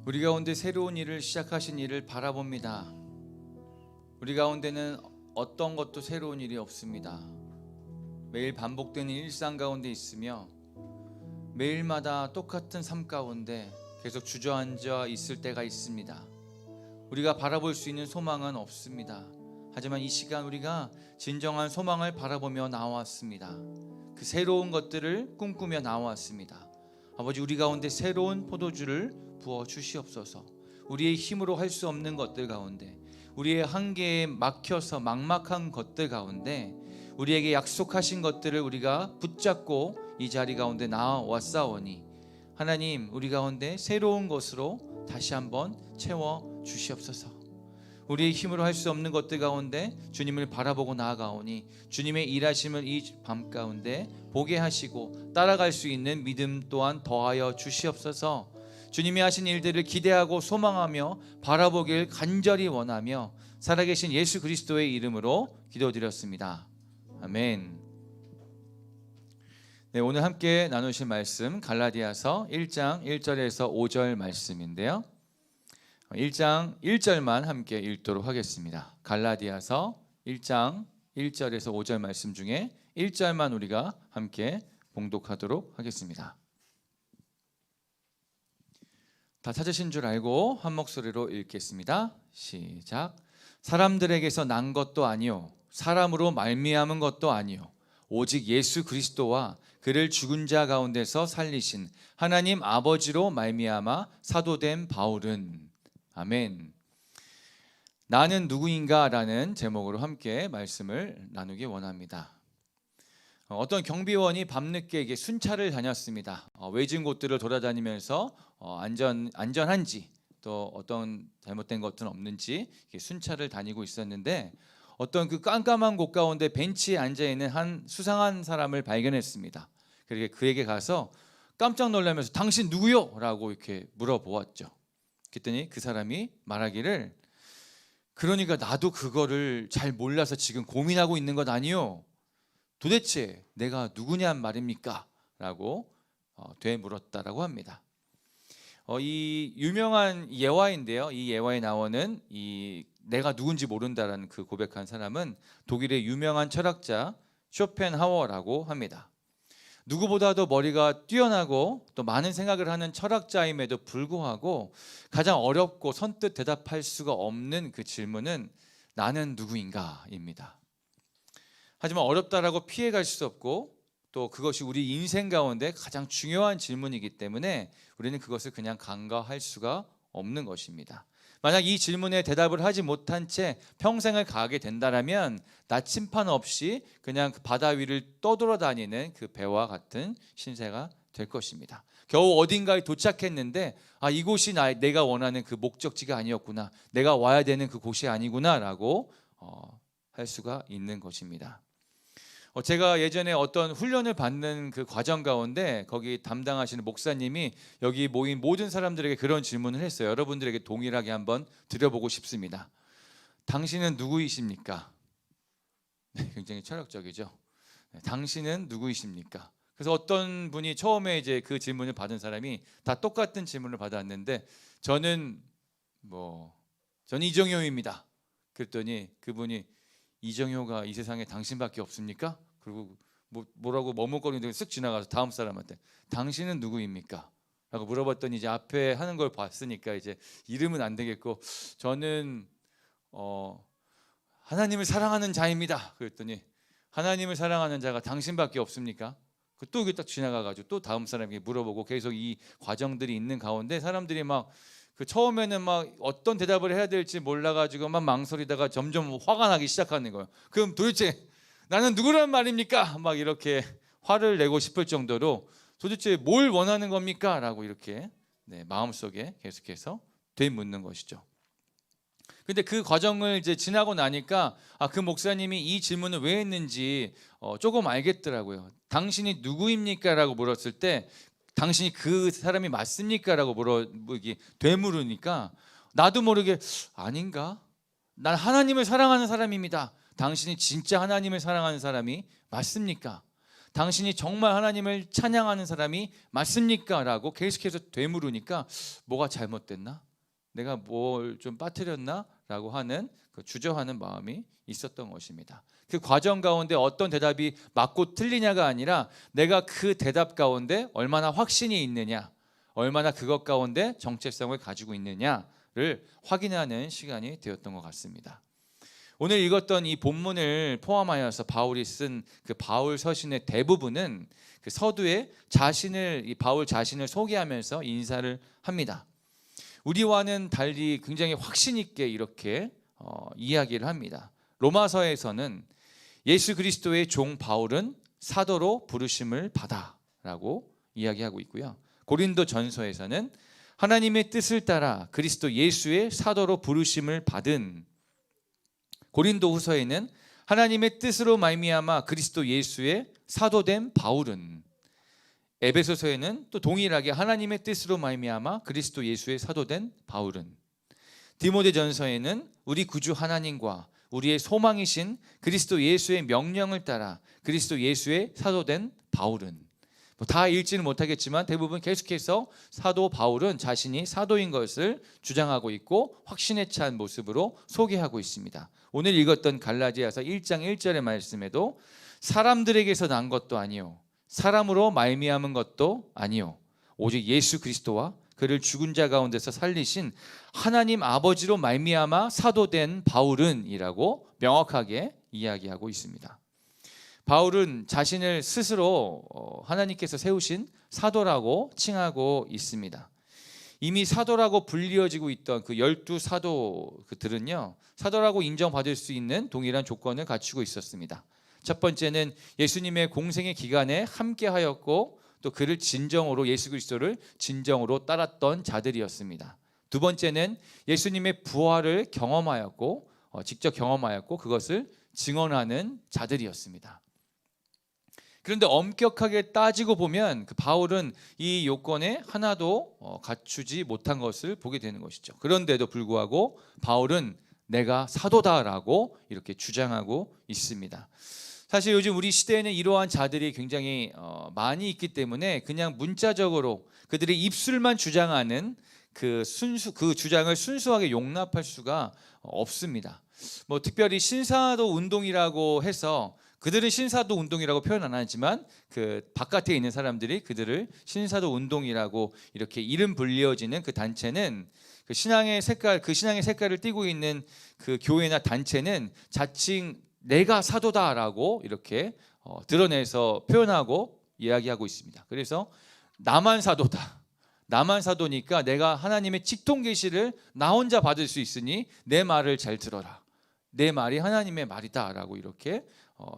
우리 가운데 새로운 일을 시작하신 일을 바라봅니다. 우리 가운데는 어떤 것도 새로운 일이 없습니다. 매일 반복되는 일상 가운데 있으며 매일마다 똑같은 삶 가운데 계속 주저앉아 있을 때가 있습니다. 우리가 바라볼 수 있는 소망은 없습니다. 하지만 이 시간 우리가 진정한 소망을 바라보며 나왔습니다. 그 새로운 것들을 꿈꾸며 나왔습니다. 아버지, 우리 가운데 새로운 포도주를 부어 주시옵소서. 우리의 힘으로 할 수 없는 것들 가운데, 우리의 한계에 막혀서 막막한 것들 가운데 우리에게 약속하신 것들을 우리가 붙잡고 이 자리 가운데 나와싸우니 하나님, 우리 가운데 새로운 것으로 다시 한번 채워 주시옵소서. 우리의 힘으로 할 수 없는 것들 가운데 주님을 바라보고 나아가오니 주님의 일하심을 이 밤 가운데 보게 하시고 따라갈 수 있는 믿음 또한 더하여 주시옵소서. 주님이 하신 일들을 기대하고 소망하며 바라보길 간절히 원하며 살아계신 예수 그리스도의 이름으로 기도드렸습니다. 아멘. 네, 오늘 함께 나누실 말씀 갈라디아서 1장 1절에서 5절 말씀인데요. 1장 1절만 함께 읽도록 하겠습니다. 갈라디아서 1장 1절에서 5절 말씀 중에 1절만 우리가 함께 봉독하도록 하겠습니다. 다 찾으신 줄 알고 한 목소리로 읽겠습니다. 시작. 사람들에게서 난 것도 아니요 사람으로 말미암은 것도 아니요 오직 예수 그리스도와 그를 죽은 자 가운데서 살리신 하나님 아버지로 말미암아 사도된 바울은. 아멘. 나는 누구인가? 라는 제목으로 함께 말씀을 나누기 원합니다. 어떤 경비원이 밤늦게 순찰을 다녔습니다. 외진 곳들을 돌아다니면서 안전한지 또 어떤 잘못된 것은 없는지 순찰을 다니고 있었는데 어떤 그 깜깜한 곳 가운데 벤치에 앉아있는 한 수상한 사람을 발견했습니다. 그래서 그에게 가서 깜짝 놀라면서 당신 누구요? 라고 이렇게 물어보았죠. 그랬더니 그 사람이 말하기를, 그러니까 나도 그거를 잘 몰라서 지금 고민하고 있는 것 아니요? 도대체 내가 누구냔 말입니까? 라고 되물었다라고 합니다. 이 유명한 예화인데요. 이 예화에 나오는 이 내가 누군지 모른다라는 그 고백한 사람은 독일의 유명한 철학자 쇼펜하워라고 합니다. 누구보다도 머리가 뛰어나고 또 많은 생각을 하는 철학자임에도 불구하고 가장 어렵고 선뜻 대답할 수가 없는 그 질문은 나는 누구인가입니다. 하지만 어렵다라고 피해갈 수 없고 또 그것이 우리 인생 가운데 가장 중요한 질문이기 때문에 우리는 그것을 그냥 간과할 수가 없는 것입니다. 만약 이 질문에 대답을 하지 못한 채 평생을 가게 된다면 나침판 없이 그냥 그 바다 위를 떠돌아다니는 그 배와 같은 신세가 될 것입니다. 겨우 어딘가에 도착했는데 이곳이 내가 원하는 그 목적지가 아니었구나, 내가 와야 되는 그 곳이 아니구나 라고 할 수가 있는 것입니다. 제가 예전에 어떤 훈련을 받는 그 과정 가운데 거기 담당하시는 목사님이 여기 모인 모든 사람들에게 그런 질문을 했어요. 여러분들에게 동일하게 한번 드려보고 싶습니다. 당신은 누구이십니까? 굉장히 철학적이죠. 당신은 누구이십니까? 그래서 어떤 분이 처음에 이제 그 질문을 받은 사람이 다 똑같은 질문을 받았는데 저는 이정효입니다. 그랬더니 그분이 이정효가 이 세상에 당신밖에 없습니까? 그리고 뭐라고 머뭇거리는데 쓱 지나가서 다음 사람한테 당신은 누구입니까? 라고 물어봤더니 이제 앞에 하는 걸 봤으니까 이제 이름은 안 되겠고 저는 하나님을 사랑하는 자입니다. 그랬더니 하나님을 사랑하는 자가 당신밖에 없습니까? 또 이게 딱 지나가가지고 또 다음 사람에게 물어보고 계속 이 과정들이 있는 가운데 사람들이 막 처음에는 막 어떤 대답을 해야 될지 몰라가지고 막 망설이다가 점점 화가 나기 시작하는 거예요. 그럼 도대체 나는 누구란 말입니까? 막 이렇게 화를 내고 싶을 정도로 도대체 뭘 원하는 겁니까? 라고 이렇게 마음속에 계속해서 되묻는 것이죠. 근데 그 과정을 이제 지나고 나니까 그 목사님이 이 질문을 왜 했는지 조금 알겠더라고요. 당신이 누구입니까? 라고 물었을 때 당신이 그 사람이 맞습니까? 라고 되물으니까 나도 모르게 아닌가? 난 하나님을 사랑하는 사람입니다. 당신이 진짜 하나님을 사랑하는 사람이 맞습니까? 당신이 정말 하나님을 찬양하는 사람이 맞습니까? 라고 계속해서 되물으니까 뭐가 잘못됐나? 내가 뭘 좀 빠뜨렸나? 라고 하는 그 주저하는 마음이 있었던 것입니다. 그 과정 가운데 어떤 대답이 맞고 틀리냐가 아니라 내가 그 대답 가운데 얼마나 확신이 있느냐, 얼마나 그것 가운데 정체성을 가지고 있느냐를 확인하는 시간이 되었던 것 같습니다. 오늘 읽었던 이 본문을 포함하여서 바울이 쓴 그 바울 서신의 대부분은 그 서두에 이 바울 자신을 소개하면서 인사를 합니다. 우리와는 달리 굉장히 확신 있게 이렇게 이야기를 합니다. 로마서에서는 예수 그리스도의 종 바울은 사도로 부르심을 받아라고 이야기하고 있고요. 고린도 전서에서는 하나님의 뜻을 따라 그리스도 예수의 사도로 부르심을 받은, 고린도 후서에는 하나님의 뜻으로 말미암아 그리스도 예수의 사도된 바울은, 에베소서에는 또 동일하게 하나님의 뜻으로 말미암아 그리스도 예수의 사도된 바울은, 디모데전서에는 우리 구주 하나님과 우리의 소망이신 그리스도 예수의 명령을 따라 그리스도 예수의 사도된 바울은, 다 읽지는 못하겠지만 대부분 계속해서 사도 바울은 자신이 사도인 것을 주장하고 있고 확신에 찬 모습으로 소개하고 있습니다. 오늘 읽었던 갈라디아서 1장 1절의 말씀에도 사람들에게서 난 것도 아니요 사람으로 말미암은 것도 아니요 오직 예수 그리스도와 그를 죽은 자 가운데서 살리신 하나님 아버지로 말미암아 사도된 바울은 이라고 명확하게 이야기하고 있습니다. 바울은 자신을 스스로 하나님께서 세우신 사도라고 칭하고 있습니다. 이미 사도라고 불리어지고 있던 그 12사도들은요 사도라고 인정받을 수 있는 동일한 조건을 갖추고 있었습니다. 첫 번째는 예수님의 공생의 기간에 함께하였고 또 그를 진정으로, 예수 그리스도를 진정으로 따랐던 자들이었습니다. 두 번째는 예수님의 부활을 경험하였고 직접 경험하였고 그것을 증언하는 자들이었습니다. 그런데 엄격하게 따지고 보면 그 바울은 이 요건에 하나도 갖추지 못한 것을 보게 되는 것이죠. 그런데도 불구하고 바울은 내가 사도다라고 이렇게 주장하고 있습니다. 사실 요즘 우리 시대에는 이러한 자들이 굉장히 많이 있기 때문에 그냥 문자적으로 그들의 입술만 주장하는 그 주장을 순수하게 용납할 수가 없습니다. 뭐 특별히 신사도 운동이라고 해서 그들은 신사도 운동이라고 표현 안 하지만 그 바깥에 있는 사람들이 그들을 신사도 운동이라고 이렇게 이름 불리어지는 그 단체는 그 신앙의 색깔을 띠고 있는 그 교회나 단체는 자칭 내가 사도다라고 이렇게 드러내서 표현하고 이야기하고 있습니다. 그래서 나만 사도다. 나만 사도니까 내가 하나님의 직통 계시를 나 혼자 받을 수 있으니 내 말을 잘 들어라. 내 말이 하나님의 말이다라고 이렇게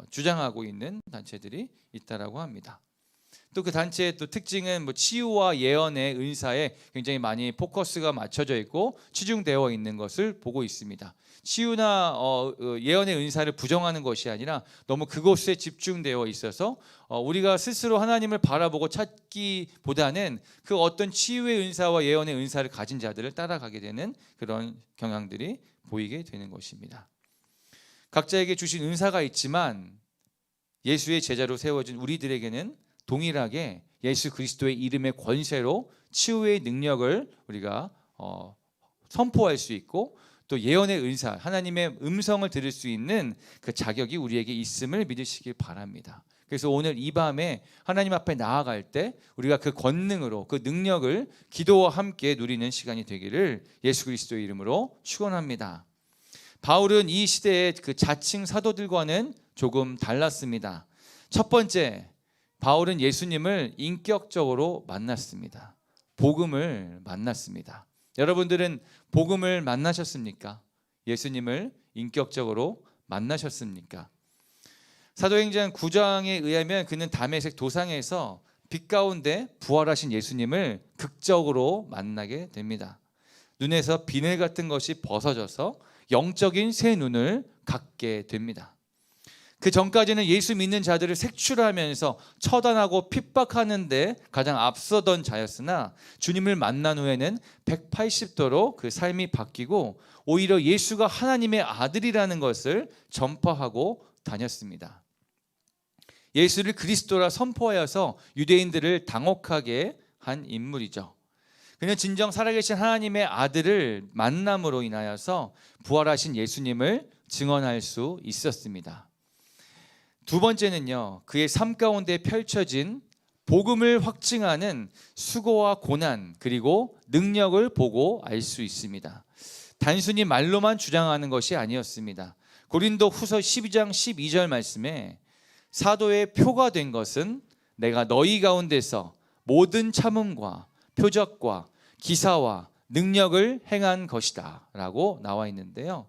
주장하고 있는 단체들이 있다라고 합니다. 또 그 단체의 또 특징은 뭐 치유와 예언의 은사에 굉장히 많이 포커스가 맞춰져 있고 치중되어 있는 것을 보고 있습니다. 치유나 예언의 은사를 부정하는 것이 아니라 너무 그것에 집중되어 있어서 우리가 스스로 하나님을 바라보고 찾기보다는 그 어떤 치유의 은사와 예언의 은사를 가진 자들을 따라가게 되는 그런 경향들이 보이게 되는 것입니다. 각자에게 주신 은사가 있지만 예수의 제자로 세워진 우리들에게는 동일하게 예수 그리스도의 이름의 권세로 치유의 능력을 우리가 선포할 수 있고 또 예언의 은사, 하나님의 음성을 들을 수 있는 그 자격이 우리에게 있음을 믿으시길 바랍니다. 그래서 오늘 이 밤에 하나님 앞에 나아갈 때 우리가 그 권능으로 그 능력을 기도와 함께 누리는 시간이 되기를 예수 그리스도의 이름으로 축원합니다. 바울은 이 시대의 그 자칭 사도들과는 조금 달랐습니다. 첫 번째, 바울은 예수님을 인격적으로 만났습니다. 복음을 만났습니다. 여러분들은 복음을 만나셨습니까? 예수님을 인격적으로 만나셨습니까? 사도행전 9장에 의하면 그는 다메섹 도상에서 빛 가운데 부활하신 예수님을 극적으로 만나게 됩니다. 눈에서 비늘 같은 것이 벗어져서 영적인 새 눈을 갖게 됩니다. 그 전까지는 예수 믿는 자들을 색출하면서 처단하고 핍박하는데 가장 앞서던 자였으나 주님을 만난 후에는 180도로 그 삶이 바뀌고 오히려 예수가 하나님의 아들이라는 것을 전파하고 다녔습니다. 예수를 그리스도라 선포하여서 유대인들을 당혹하게 한 인물이죠. 그는 진정 살아계신 하나님의 아들을 만남으로 인하여서 부활하신 예수님을 증언할 수 있었습니다. 두 번째는요, 그의 삶 가운데 펼쳐진 복음을 확증하는 수고와 고난 그리고 능력을 보고 알 수 있습니다. 단순히 말로만 주장하는 것이 아니었습니다. 고린도 후서 12장 12절 말씀에 사도의 표가 된 것은 내가 너희 가운데서 모든 참음과 표적과 기사와 능력을 행한 것이다 라고 나와 있는데요.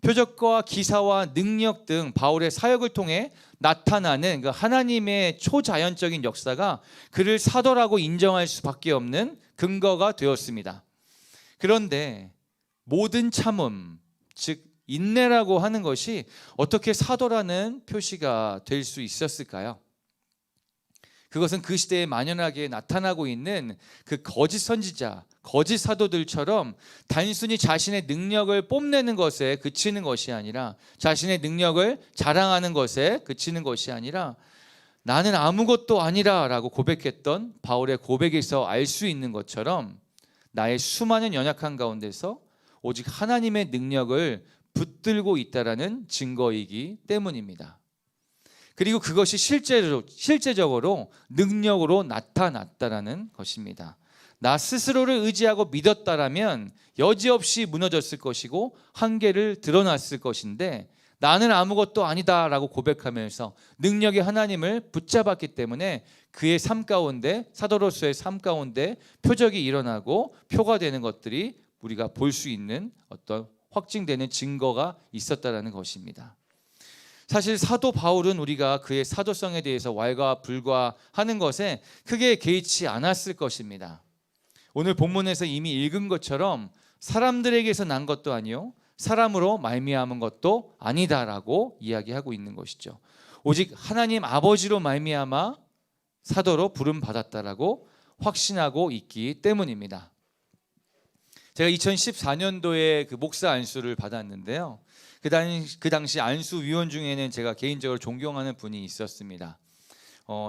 표적과 기사와 능력 등 바울의 사역을 통해 나타나는 그 하나님의 초자연적인 역사가 그를 사도라고 인정할 수밖에 없는 근거가 되었습니다. 그런데 모든 참음, 즉 인내라고 하는 것이 어떻게 사도라는 표시가 될 수 있었을까요? 그것은 그 시대에 만연하게 나타나고 있는 그 거짓 선지자, 거짓 사도들처럼 단순히 자신의 능력을 뽐내는 것에 그치는 것이 아니라, 자신의 능력을 자랑하는 것에 그치는 것이 아니라 나는 아무것도 아니라 라고 고백했던 바울의 고백에서 알 수 있는 것처럼 나의 수많은 연약한 가운데서 오직 하나님의 능력을 붙들고 있다라는 증거이기 때문입니다. 그리고 그것이 실제적으로 능력으로 나타났다라는 것입니다. 나 스스로를 의지하고 믿었다라면 여지없이 무너졌을 것이고 한계를 드러났을 것인데, 나는 아무것도 아니다라고 고백하면서 능력의 하나님을 붙잡았기 때문에 그의 삶 가운데, 사도로서의 삶 가운데 표적이 일어나고 표가 되는 것들이 우리가 볼 수 있는 어떤 확증되는 증거가 있었다라는 것입니다. 사실 사도 바울은 우리가 그의 사도성에 대해서 왈가불가하는 것에 크게 개의치 않았을 것입니다. 오늘 본문에서 이미 읽은 것처럼 사람들에게서 난 것도 아니요 사람으로 말미암은 것도 아니다라고 이야기하고 있는 것이죠. 오직 하나님 아버지로 말미암아 사도로 부름 받았다라고 확신하고 있기 때문입니다. 제가 2014년도에 그 목사 안수를 받았는데요. 그 당시 안수 위원 중에는 제가 개인적으로 존경하는 분이 있었습니다.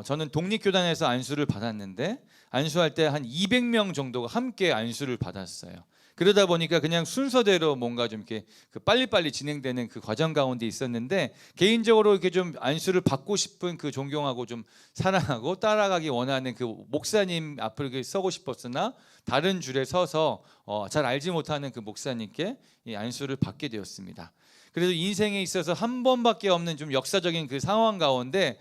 저는 독립교단에서 안수를 받았는데 안수할 때 한 200명 정도가 함께 안수를 받았어요. 그러다 보니까 그냥 순서대로 뭔가 좀 이렇게 빨리빨리 진행되는 그 과정 가운데 있었는데, 개인적으로 이렇게 좀 안수를 받고 싶은 그 존경하고 좀 사랑하고 따라가기 원하는 그 목사님 앞을 이렇게 서고 싶었으나 다른 줄에 서서 잘 알지 못하는 그 목사님께 이 안수를 받게 되었습니다. 그래서 인생에 있어서 한 번밖에 없는 좀 역사적인 그 상황 가운데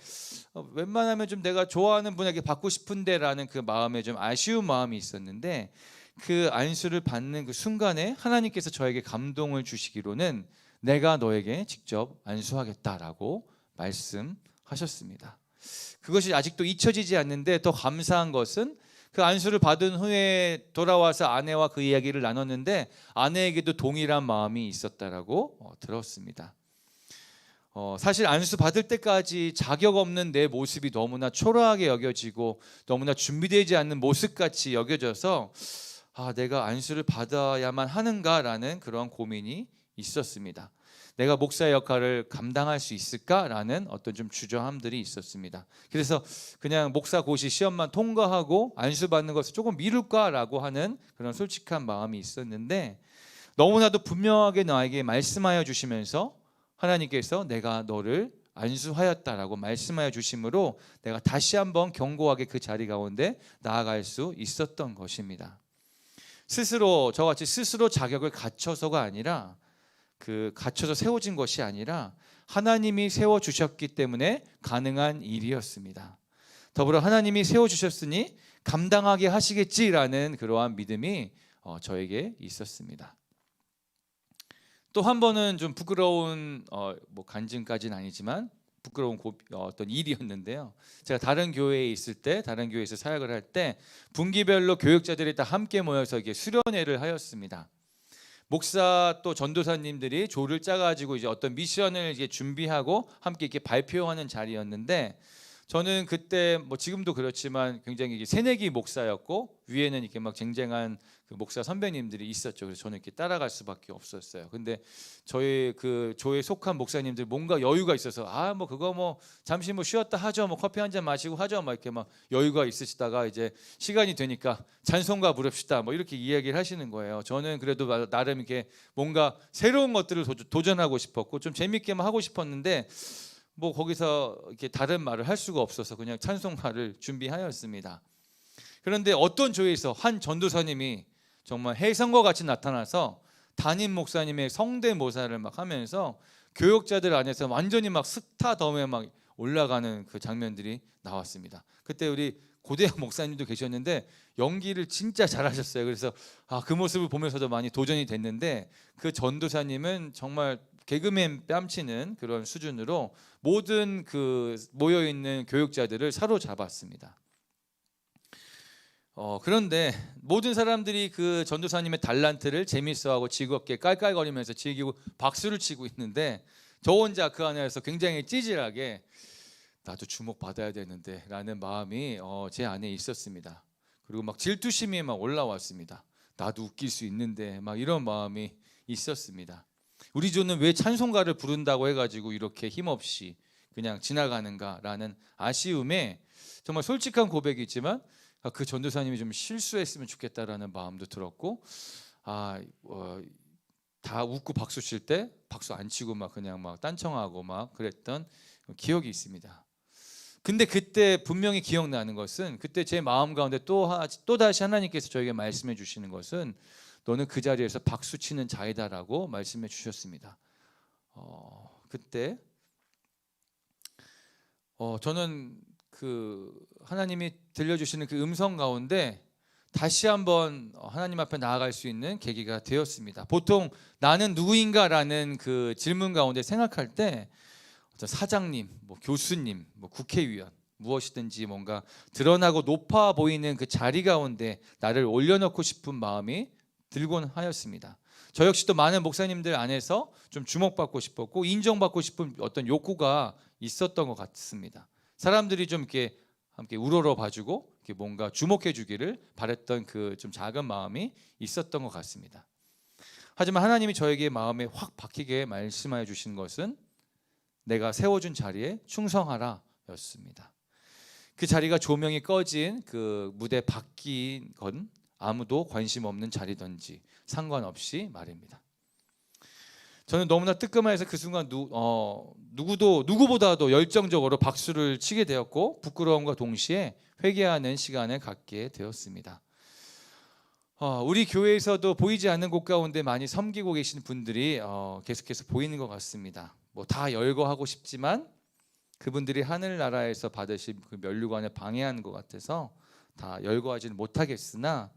웬만하면 좀 내가 좋아하는 분에게 받고 싶은데라는 그 마음에 좀 아쉬운 마음이 있었는데, 그 안수를 받는 그 순간에 하나님께서 저에게 감동을 주시기로는 내가 너에게 직접 안수하겠다라고 말씀하셨습니다. 그것이 아직도 잊혀지지 않는데, 더 감사한 것은 그 안수를 받은 후에 돌아와서 아내와 그 이야기를 나눴는데 아내에게도 동일한 마음이 있었다라고 들었습니다. 사실 안수 받을 때까지 자격 없는 내 모습이 너무나 초라하게 여겨지고 너무나 준비되지 않는 모습같이 여겨져서 내가 안수를 받아야만 하는가라는 그런 고민이 있었습니다. 내가 목사의 역할을 감당할 수 있을까라는 어떤 좀 주저함들이 있었습니다. 그래서 그냥 목사 고시 시험만 통과하고 안수 받는 것을 조금 미룰까라고 하는 그런 솔직한 마음이 있었는데, 너무나도 분명하게 나에게 말씀하여 주시면서 하나님께서 내가 너를 안수하였다라고 말씀하여 주심으로 내가 다시 한번 견고하게 그 자리 가운데 나아갈 수 있었던 것입니다. 저같이 스스로 자격을 갖춰서가 아니라, 갖춰서 세워진 것이 아니라 하나님이 세워주셨기 때문에 가능한 일이었습니다. 더불어 하나님이 세워주셨으니 감당하게 하시겠지라는 그러한 믿음이 저에게 있었습니다. 또 한 번은 좀 부끄러운 간증까지는 아니지만 부끄러운 어떤 일이었는데요. 제가 다른 교회에 있을 때, 다른 교회에서 사역을 할 때 분기별로 교육자들이 다 함께 모여서 이게 수련회를 하였습니다. 목사 또 전도사님들이 조를 짜가지고 이제 어떤 미션을 이제 준비하고 함께 이렇게 발표하는 자리였는데, 저는 그때 뭐 지금도 그렇지만 굉장히 이게 새내기 목사였고 위에는 이렇게 막 쟁쟁한 그 목사 선배님들이 있었죠. 그래서 저는 이렇게 따라갈 수밖에 없었어요. 근데 저희 그 조에 속한 목사님들 뭔가 여유가 있어서 뭐 그거 뭐 잠시 뭐 쉬었다 하죠. 뭐 커피 한 잔 마시고 하죠. 막 이렇게 막 여유가 있으시다가 이제 시간이 되니까 찬송가 부릅시다. 뭐 이렇게 이야기를 하시는 거예요. 저는 그래도 나름 이렇게 뭔가 새로운 것들을 도전하고 싶었고 좀 재밌게만 하고 싶었는데 뭐 거기서 이렇게 다른 말을 할 수가 없어서 그냥 찬송가를 준비하였습니다. 그런데 어떤 조에서 한 전도사님이 정말 혜성과 같이 나타나서 담임 목사님의 성대모사를 막 하면서 교역자들 안에서 완전히 막 스타덤에 막 올라가는 그 장면들이 나왔습니다. 그때 우리 고대학 목사님도 계셨는데 연기를 진짜 잘하셨어요. 그래서 그 모습을 보면서도 많이 도전이 됐는데 그 전도사님은 정말 개그맨 뺨치는 그런 수준으로 모든 그 모여 있는 교육자들을 사로잡았습니다. 그런데 모든 사람들이 그 전도사님의 달란트를 재밌어하고 즐겁게 깔깔거리면서 즐기고 박수를 치고 있는데 저 혼자 그 안에서 굉장히 찌질하게 나도 주목받아야 되는데 라는 마음이 제 안에 있었습니다. 그리고 막 질투심이 막 올라왔습니다. 나도 웃길 수 있는데 막 이런 마음이 있었습니다. 우리 조는 왜 찬송가를 부른다고 해가지고 이렇게 힘없이 그냥 지나가는가라는 아쉬움에 정말 솔직한 고백이지만 그 전도사님이 좀 실수했으면 좋겠다라는 마음도 들었고 다 웃고 박수 칠 때 박수 안 치고 막 그냥 막 딴청하고 막 그랬던 기억이 있습니다. 근데 그때 분명히 기억나는 것은 그때 제 마음 가운데 또 다시 하나님께서 저에게 말씀해 주시는 것은 너는 그 자리에서 박수 치는 자이다라고 말씀해 주셨습니다. 그때 저는 그 하나님이 들려주시는 그 음성 가운데 다시 한번 하나님 앞에 나아갈 수 있는 계기가 되었습니다. 보통 나는 누구인가라는 그 질문 가운데 생각할 때 사장님, 뭐 교수님, 뭐 국회의원 무엇이든지 뭔가 드러나고 높아 보이는 그 자리 가운데 나를 올려놓고 싶은 마음이 들곤 하였습니다. 저 역시도 많은 목사님들 안에서 좀 주목받고 싶었고 인정받고 싶은 어떤 욕구가 있었던 것 같습니다. 사람들이 좀 이렇게 함께 우러러 봐주고 이렇게 뭔가 주목해주기를 바랬던 그 좀 작은 마음이 있었던 것 같습니다. 하지만 하나님이 저에게 마음에 확 박히게 말씀하여 주신 것은 내가 세워준 자리에 충성하라 였습니다. 그 자리가 조명이 꺼진 그 무대 밖인 건 아무도 관심 없는 자리든지 상관없이 말입니다. 저는 너무나 뜨끔해서 그 순간 누구보다도 열정적으로 박수를 치게 되었고 부끄러움과 동시에 회개하는 시간을 갖게 되었습니다. 우리 교회에서도 보이지 않는 곳 가운데 많이 섬기고 계신 분들이 계속해서 보이는 것 같습니다. 뭐 다 열거하고 싶지만 그분들이 하늘나라에서 받으실 그 면류관을 방해하는 것 같아서 다 열거하지는 못하겠으나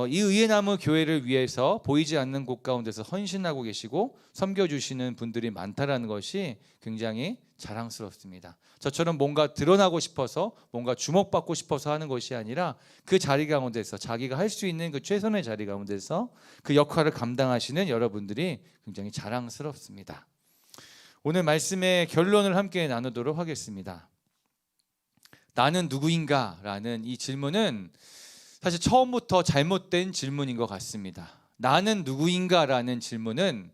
이 의의 나무 교회를 위해서 보이지 않는 곳 가운데서 헌신하고 계시고 섬겨주시는 분들이 많다라는 것이 굉장히 자랑스럽습니다. 저처럼 뭔가 드러나고 싶어서 뭔가 주목받고 싶어서 하는 것이 아니라 그 자리 가운데서 자기가 할 수 있는 그 최선의 자리 가운데서 그 역할을 감당하시는 여러분들이 굉장히 자랑스럽습니다. 오늘 말씀의 결론을 함께 나누도록 하겠습니다. 나는 누구인가? 라는 이 질문은 사실 처음부터 잘못된 질문인 것 같습니다. 나는 누구인가? 라는 질문은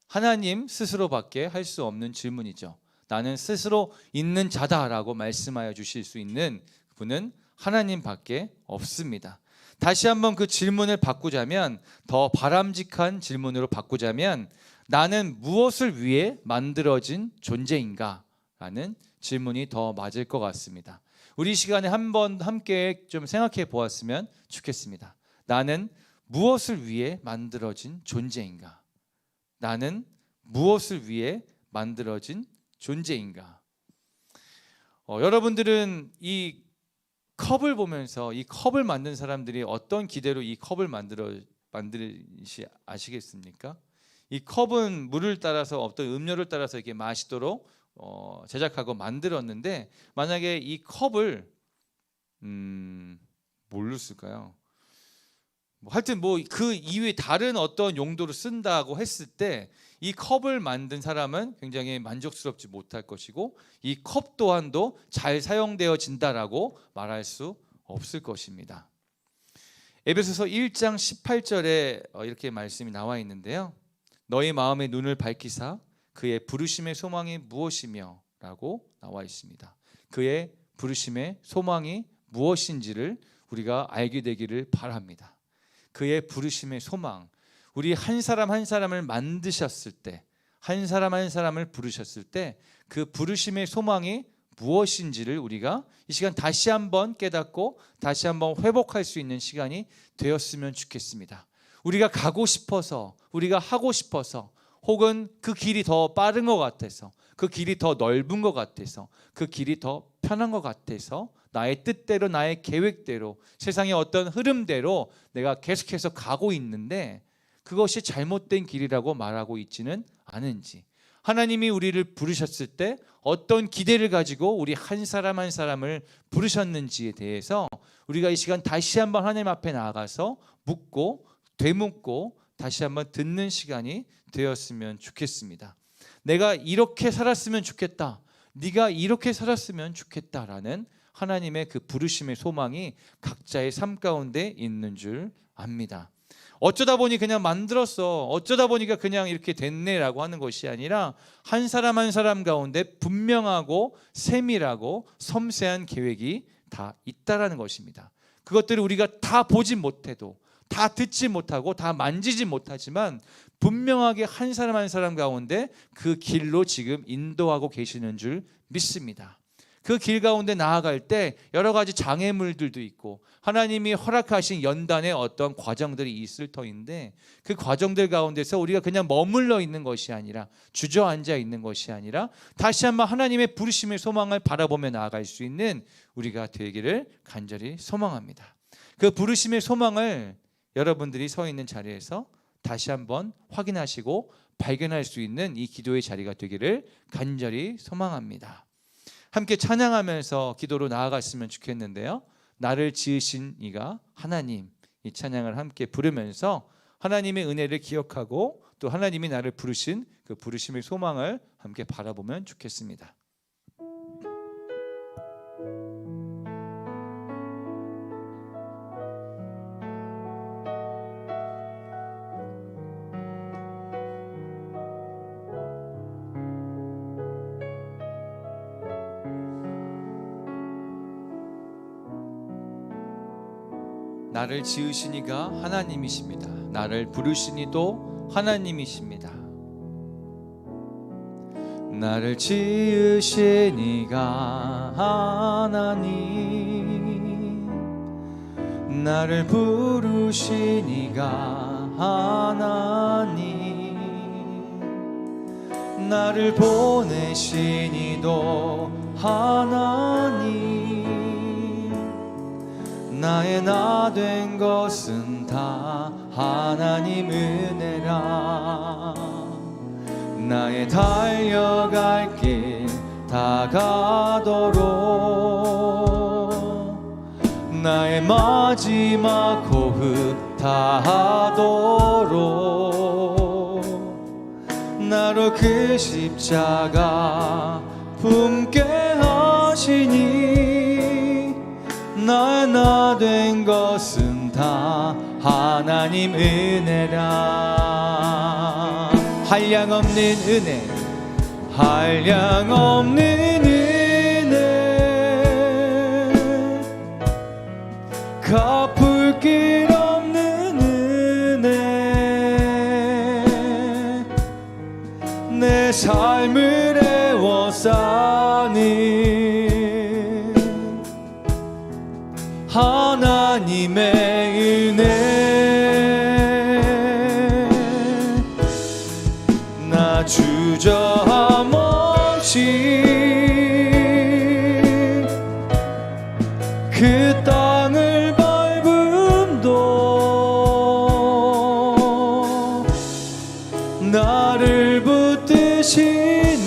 하나님 스스로밖에 할 수 없는 질문이죠. 나는 스스로 있는 자다라고 말씀하여 주실 수 있는 분은 하나님밖에 없습니다. 다시 한번 그 질문을 바꾸자면, 더 바람직한 질문으로 바꾸자면 나는 무엇을 위해 만들어진 존재인가? 라는 질문이 더 맞을 것 같습니다. 우리 시간에 한번 함께 좀 생각해 보았으면 좋겠습니다. 나는 무엇을 위해 만들어진 존재인가? 나는 무엇을 위해 만들어진 존재인가? 여러분들은 이 컵을 보면서 이 컵을 만든 사람들이 어떤 기대로 이 컵을 만들지 아시겠습니까? 이 컵은 물을 따라서 어떤 음료를 따라서 이렇게 마시도록 제작하고 만들었는데, 만약에 이 컵을 뭘로 쓸까요? 하여튼 뭐 그 이외에 다른 어떤 용도로 쓴다고 했을 때 이 컵을 만든 사람은 굉장히 만족스럽지 못할 것이고 이 컵 또한도 잘 사용되어진다라고 말할 수 없을 것입니다. 에베소서 1장 18절에 이렇게 말씀이 나와 있는데요. 너희 마음의 눈을 밝히사 그의 부르심의 소망이 무엇이며 라고 나와 있습니다. 그의 부르심의 소망이 무엇인지를 우리가 알게 되기를 바랍니다. 그의 부르심의 소망, 우리 한 사람 한 사람을 만드셨을 때, 한 사람 한 사람을 부르셨을 때 그 부르심의 소망이 무엇인지를 우리가 이 시간 다시 한번 깨닫고 다시 한번 회복할 수 있는 시간이 되었으면 좋겠습니다. 우리가 가고 싶어서, 우리가 하고 싶어서, 혹은 그 길이 더 빠른 것 같아서, 그 길이 더 넓은 것 같아서, 그 길이 더 편한 것 같아서 나의 뜻대로, 나의 계획대로, 세상의 어떤 흐름대로 내가 계속해서 가고 있는데 그것이 잘못된 길이라고 말하고 있지는 않은지, 하나님이 우리를 부르셨을 때 어떤 기대를 가지고 우리 한 사람 한 사람을 부르셨는지에 대해서 우리가 이 시간 다시 한번 하나님 앞에 나아가서 묻고 되묻고 다시 한번 듣는 시간이 되었으면 좋겠습니다. 내가 이렇게 살았으면 좋겠다, 네가 이렇게 살았으면 좋겠다라는 하나님의 그 부르심의 소망이 각자의 삶 가운데 있는 줄 압니다. 어쩌다 보니 그냥 만들었어, 어쩌다 보니까 그냥 이렇게 됐네라고 하는 것이 아니라 한 사람 한 사람 가운데 분명하고 세밀하고 섬세한 계획이 다 있다라는 것입니다. 그것들을 우리가 다 보지 못해도, 다 듣지 못하고, 다 만지지 못하지만 분명하게 한 사람 한 사람 가운데 그 길로 지금 인도하고 계시는 줄 믿습니다. 그 길 가운데 나아갈 때 여러 가지 장애물들도 있고 하나님이 허락하신 연단의 어떤 과정들이 있을 터인데 그 과정들 가운데서 우리가 그냥 머물러 있는 것이 아니라, 주저앉아 있는 것이 아니라 다시 한번 하나님의 부르심의 소망을 바라보며 나아갈 수 있는 우리가 되기를 간절히 소망합니다. 그 부르심의 소망을 여러분들이 서 있는 자리에서 다시 한번 확인하시고 발견할 수 있는 이 기도의 자리가 되기를 간절히 소망합니다. 함께 찬양하면서 기도로 나아갔으면 좋겠는데요. 나를 지으신 이가 하나님, 이 찬양을 함께 부르면서 하나님의 은혜를 기억하고 또 하나님이 나를 부르신 그 부르심의 소망을 함께 바라보면 좋겠습니다. 나를 지으신 이가 하나님이십니다. 나를 부르신 이도 하나님이십니다. 나를 지으신 이가 하나님, 나를 부르신 이가 하나님, 나를 보내신 이도 하나님, 나의 나 된 것은 다 하나님 은혜라. 나의 달려갈 길 다가도록, 나의 마지막 호흡 다하도록 나로 그 십자가 품게 하시니 나의 나 된 것은 다 하나님 은혜라. 한량없는 은혜, 한량없는 은혜, 갚을 길 없는 은혜, 내 삶을 애워싸니 하나님의 은혜. 나 주저함 없이 그 땅을 밟음도 나를 붙드시는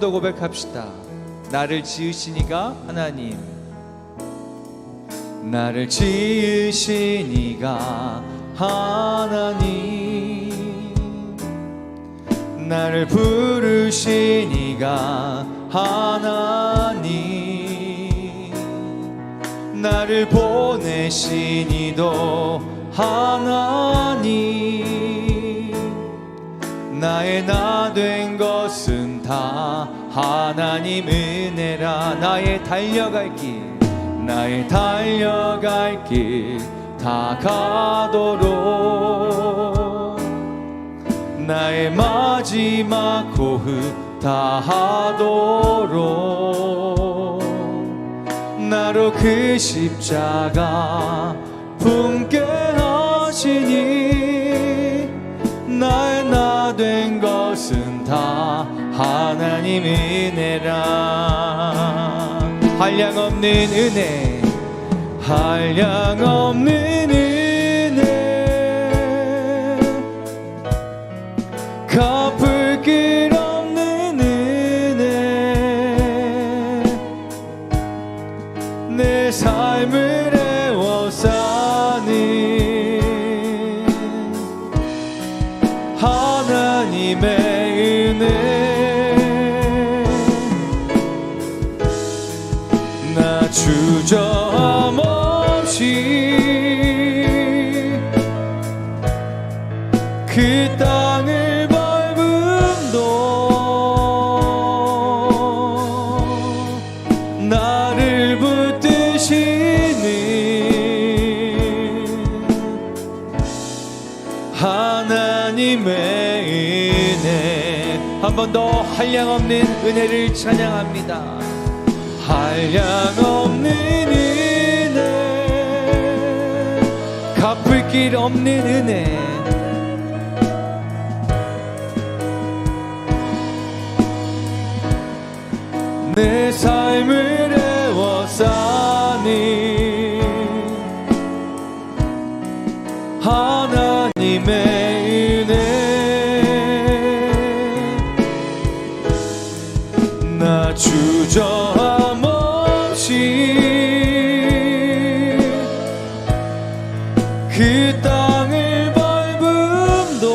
더 고백합시다. 나를 지으신 이가 하나님, 나를 지으신 이가 하나님, 나를 부르신 이가 하나님, 나를 보내신 이도 하나님, 나의 나 된 것은 다 하나님 은혜라. 나의 달려갈 길 다가도록, 나의 마지막 호흡 다하도록, 나로 그 십자가 품게 하시니, 나의 나 된 것은 다 하나님 은혜라. 한량없는 은혜, 한량없는 은혜, 갚을 길 없는 은혜, 내 삶을 애워싸니 하나님의 은혜, 나 주저함없이 그 땅을 밟음도 나를 붙드시는 하나님의 은혜. 한 번 더 한량없는 은혜를 찬양합니다. 한량없는 은혜, 갚을 길 없는 은혜, 내 삶을 애워싸니 하나님의 은혜, 나 주저함없이 그 땅을 밟음도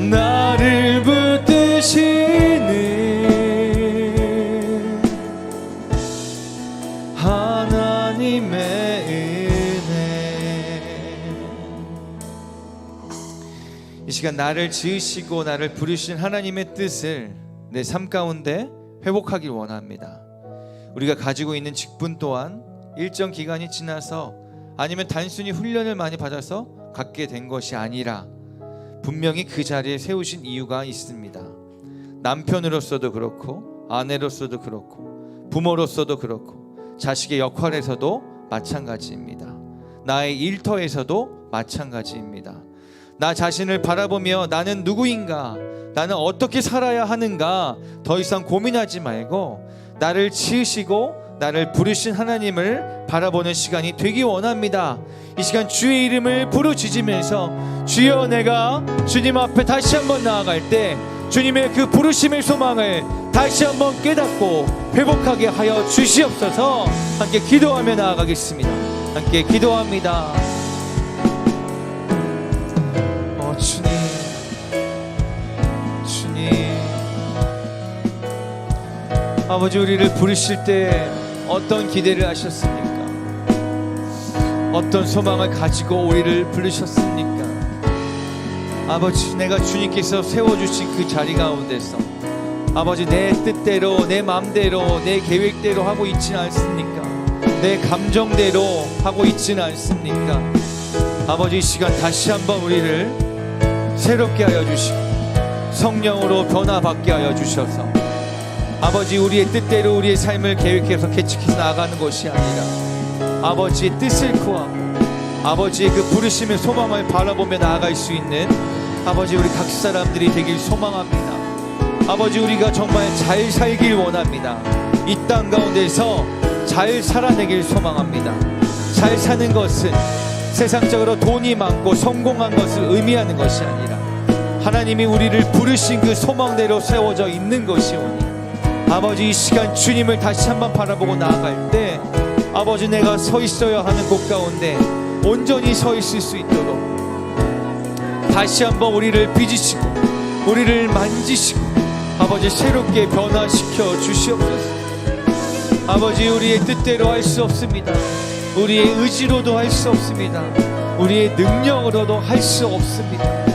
나를 붙드시는 하나님의 은혜. 이 시간 나를 지으시고 나를 부르신 하나님의 뜻을 내 삶 가운데 회복하길 원합니다. 우리가 가지고 있는 직분 또한 일정 기간이 지나서 아니면 단순히 훈련을 많이 받아서 갖게 된 것이 아니라 분명히 그 자리에 세우신 이유가 있습니다. 남편으로서도 그렇고, 아내로서도 그렇고, 부모로서도 그렇고, 자식의 역할에서도 마찬가지입니다. 나의 일터에서도 마찬가지입니다. 나 자신을 바라보며 나는 누구인가, 나는 어떻게 살아야 하는가 더 이상 고민하지 말고 나를 지으시고 나를 부르신 하나님을 바라보는 시간이 되기 원합니다. 이 시간 주의 이름을 부르짖으면서 주여, 내가 주님 앞에 다시 한번 나아갈 때 주님의 그 부르심의 소망을 다시 한번 깨닫고 회복하게 하여 주시옵소서. 함께 기도하며 나아가겠습니다. 함께 기도합니다. 주님, 아버지, 우리를 부르실 때 어떤 기대를 하셨습니까? 어떤 소망을 가지고 우리를 부르셨습니까? 아버지, 내가 주님께서 세워주신 그 자리 가운데서 아버지, 내 뜻대로, 내 마음대로, 내 계획대로 하고 있지는 않습니까? 내 감정대로 하고 있지는 않습니까? 아버지, 이 시간 다시 한번 우리를 새롭게 하여 주시고 성령으로 변화받게 하여 주셔서 아버지, 우리의 뜻대로 우리의 삶을 계획해서 개척해서 나아가는 것이 아니라 아버지의 뜻을 구하고 아버지의 그 부르심의 소망을 바라보며 나아갈 수 있는 아버지, 우리 각 사람들이 되길 소망합니다. 아버지, 우리가 정말 잘 살길 원합니다. 이 땅 가운데서 잘 살아내길 소망합니다. 잘 사는 것은 세상적으로 돈이 많고 성공한 것을 의미하는 것이 아니라 하나님이 우리를 부르신 그 소망대로 세워져 있는 것이오니 아버지, 이 시간 주님을 다시 한번 바라보고 나아갈 때 아버지, 내가 서 있어야 하는 곳 가운데 온전히 서 있을 수 있도록 다시 한번 우리를 빚으시고 우리를 만지시고 아버지, 새롭게 변화시켜 주시옵소서. 아버지, 우리의 뜻대로 할 수 없습니다. 우리의 의지로도 할 수 없습니다. 우리의 능력으로도 할 수 없습니다.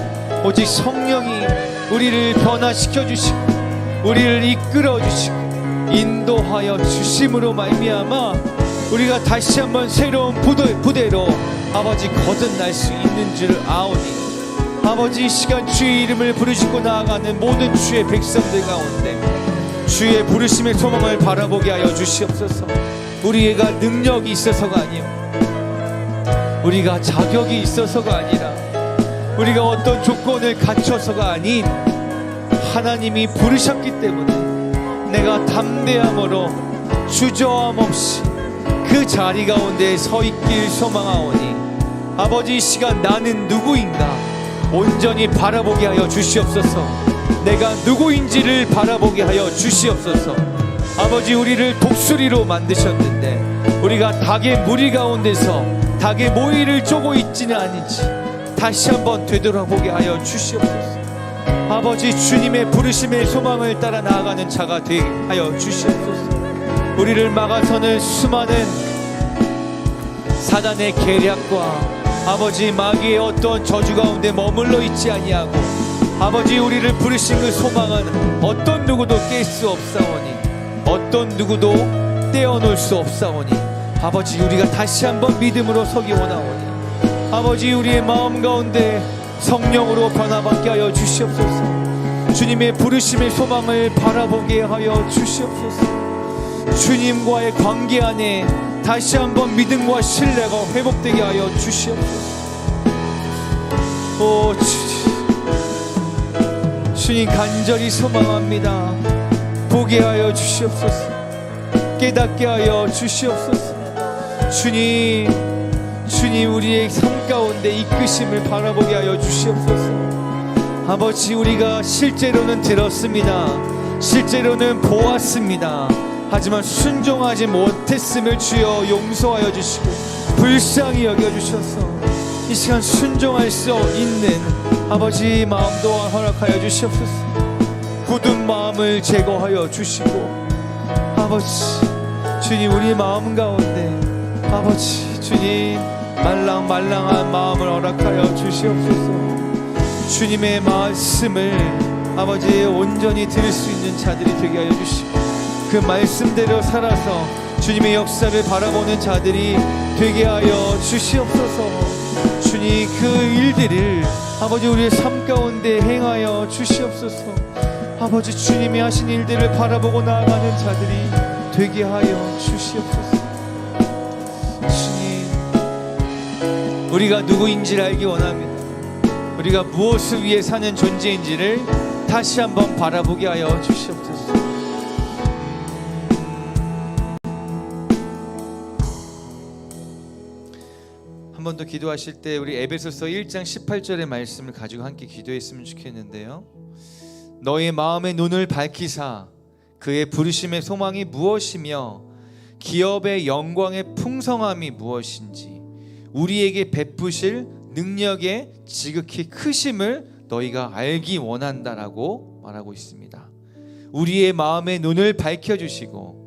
오직 성령이 우리를 변화시켜 주시고 우리를 이끌어 주시고 인도하여 주심으로 말미암아 우리가 다시 한번 새로운 부대로 아버지 거듭날 수 있는 줄 아오니 아버지, 이 시간 주의 이름을 부르시고 나아가는 모든 주의 백성들 가운데 주의 부르심의 소망을 바라보게 하여 주시옵소서. 우리가 능력이 있어서가 아니요, 우리가 자격이 있어서가 아니라 우리가 어떤 조건을 갖춰서가 아닌 하나님이 부르셨기 때문에 내가 담대함으로 주저함 없이 그 자리 가운데 서 있길 소망하오니 아버지, 이 시간 나는 누구인가 온전히 바라보게 하여 주시옵소서. 내가 누구인지를 바라보게 하여 주시옵소서. 아버지, 우리를 독수리로 만드셨는데 우리가 닭의 무리 가운데서 닭의 모이를 쪼고 있지는 아닌지 다시 한번 되돌아보게 하여 주시옵소서. 아버지, 주님의 부르심의 소망을 따라 나아가는 자가 되게 하여 주시옵소서. 우리를 막아서는 수많은 사단의 계략과 아버지, 마귀의 어떤 저주 가운데 머물러 있지 아니하고 아버지, 우리를 부르신 그 소망은 어떤 누구도 깰 수 없사오니 어떤 누구도 떼어놓을 수 없사오니 아버지, 우리가 다시 한번 믿음으로 서기 원하오니 아버지, 우리의 마음 가운데 성령으로 변화받게 하여 주시옵소서. 주님의 부르심의 소망을 바라보게 하여 주시옵소서. 주님과의 관계 안에 다시 한번 믿음과 신뢰가 회복되게 하여 주시옵소서. 오 주님, 간절히 소망합니다. 보게 하여 주시옵소서. 깨닫게 하여 주시옵소서. 주님, 우리의 삶 가운데 이끄심을 바라보게 하여 주시옵소서. 아버지, 우리가 실제로는 들었습니다. 실제로는 보았습니다. 하지만 순종하지 못했음을 주여 용서하여 주시고 불쌍히 여겨주셔서 이 시간 순종할 수 있는 아버지 마음도 허락하여 주시옵소서. 굳은 마음을 제거하여 주시고 아버지, 주님, 우리 마음 가운데 아버지, 주님, 말랑말랑한 마음을 허락하여 주시옵소서. 주님의 말씀을 아버지 온전히 들을 수 있는 자들이 되게 하여 주시고 그 말씀대로 살아서 주님의 역사를 바라보는 자들이 되게 하여 주시옵소서. 주님, 그 일들을 아버지 우리의 삶 가운데 행하여 주시옵소서. 아버지, 주님이 하신 일들을 바라보고 나아가는 자들이 되게 하여 주시옵소서. 주님, 우리가 누구인지를 알기 원합니다. 우리가 무엇을 위해 사는 존재인지를 다시 한번 바라보게 하여 주시옵소서. 한 번 더 기도하실 때 우리 에베소서 1장 18절의 말씀을 가지고 함께 기도했으면 좋겠는데요. 너의 마음의 눈을 밝히사 그의 부르심의 소망이 무엇이며 기업의 영광의 풍성함이 무엇인지 우리에게 베푸실 능력의 지극히 크심을 너희가 알기 원한다라고 말하고 있습니다. 우리의 마음의 눈을 밝혀주시고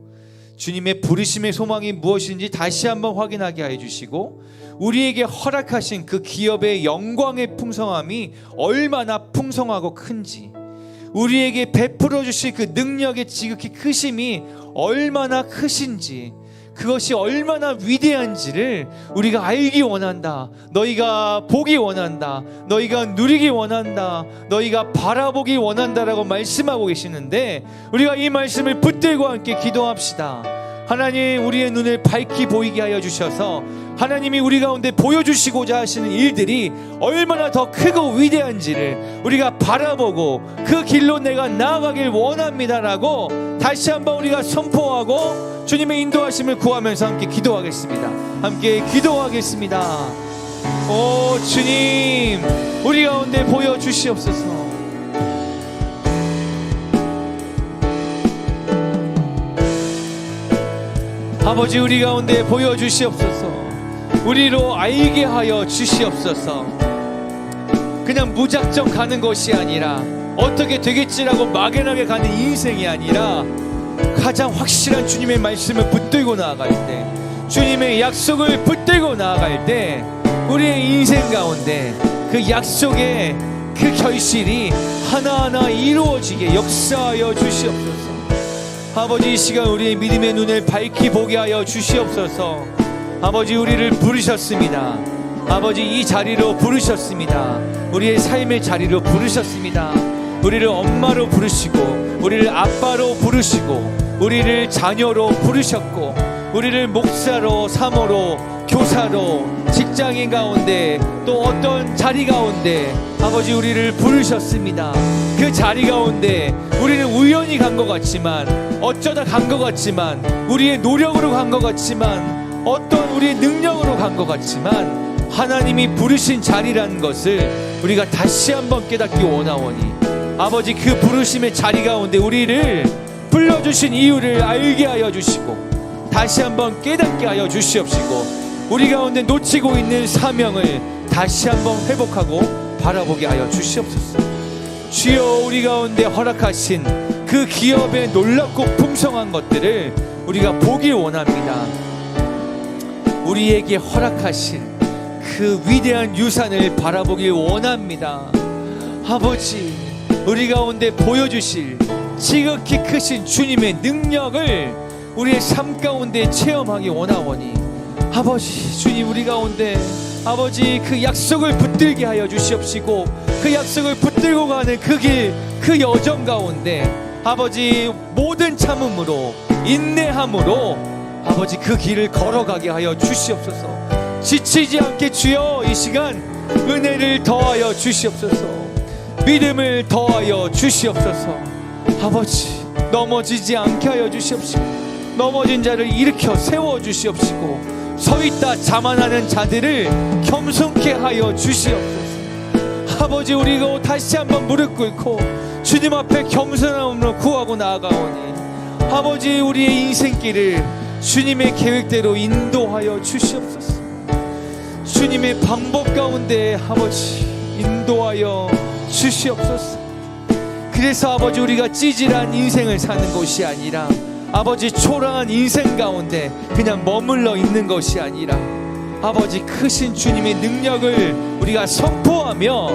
주님의 부르심의 소망이 무엇인지 다시 한번 확인하게 해주시고 우리에게 허락하신 그 기업의 영광의 풍성함이 얼마나 풍성하고 큰지, 우리에게 베풀어 주실 그 능력의 지극히 크심이 얼마나 크신지, 그것이 얼마나 위대한지를 우리가 알기 원한다. 너희가 보기 원한다. 너희가 누리기 원한다. 너희가 바라보기 원한다라고 말씀하고 계시는데, 우리가 이 말씀을 붙들고 함께 기도합시다. 하나님, 우리의 눈을 밝히 보이게 하여 주셔서 하나님이 우리 가운데 보여주시고자 하시는 일들이 얼마나 더 크고 위대한지를 우리가 바라보고 그 길로 내가 나아가길 원합니다라고 다시 한번 우리가 선포하고 주님의 인도하심을 구하면서 함께 기도하겠습니다. 함께 기도하겠습니다. 오 주님, 우리 가운데 보여주시옵소서. 아버지 우리 가운데 보여주시옵소서. 우리로 알게 하여 주시옵소서. 그냥 무작정 가는 것이 아니라 어떻게 되겠지라고 막연하게 가는 인생이 아니라 가장 확실한 주님의 말씀을 붙들고 나아갈 때, 주님의 약속을 붙들고 나아갈 때 우리의 인생 가운데 그 약속의 그 결실이 하나하나 이루어지게 역사하여 주시옵소서. 아버지 이 시간 우리의 믿음의 눈을 밝히 보게 하여 주시옵소서. 아버지 우리를 부르셨습니다. 아버지 이 자리로 부르셨습니다. 우리의 삶의 자리로 부르셨습니다. 우리를 엄마로 부르시고 우리를 아빠로 부르시고 우리를 자녀로 부르셨고 우리를 목사로 사모로 교사로 직장인 가운데 또 어떤 자리 가운데 아버지 우리를 부르셨습니다. 그 자리 가운데 우리는 우연히 간 것 같지만 어쩌다 간 것 같지만 우리의 노력으로 간 것 같지만 어떤 우리의 능력으로 간 것 같지만 하나님이 부르신 자리라는 것을 우리가 다시 한번 깨닫기 원하오니 아버지 그 부르심의 자리 가운데 우리를 불러주신 이유를 알게 하여 주시고 다시 한번 깨닫게 하여 주시옵시고 우리 가운데 놓치고 있는 사명을 다시 한번 회복하고 바라보게 하여 주시옵소서. 주여 우리 가운데 허락하신 그 기업의 놀랍고 풍성한 것들을 우리가 보길 원합니다. 우리에게 허락하신 그 위대한 유산을 바라보길 원합니다. 아버지 우리 가운데 보여주실 지극히 크신 주님의 능력을 우리의 삶 가운데 체험하기 원하오니 아버지 주님 우리 가운데 아버지 그 약속을 붙들게 하여 주시옵시고 그 약속을 붙들고 가는 그 길 그 여정 가운데 아버지 모든 참음으로 인내함으로 아버지 그 길을 걸어가게 하여 주시옵소서. 지치지 않게 주여 이 시간 은혜를 더하여 주시옵소서. 믿음을 더하여 주시옵소서. 아버지 넘어지지 않게 하여 주시옵시고 넘어진 자를 일으켜 세워 주시옵시고 서있다 자만하는 자들을 겸손케 하여 주시옵소서. 아버지 우리가 다시 한번 무릎 꿇고 주님 앞에 겸손함으로 구하고 나아가오니 아버지 우리의 인생길을 주님의 계획대로 인도하여 주시옵소서. 주님의 방법 가운데 아버지 인도하여 주시옵소서. 그래서 아버지 우리가 찌질한 인생을 사는 것이 아니라 아버지 초라한 인생 가운데 그냥 머물러 있는 것이 아니라 아버지 크신 주님의 능력을 우리가 선포하며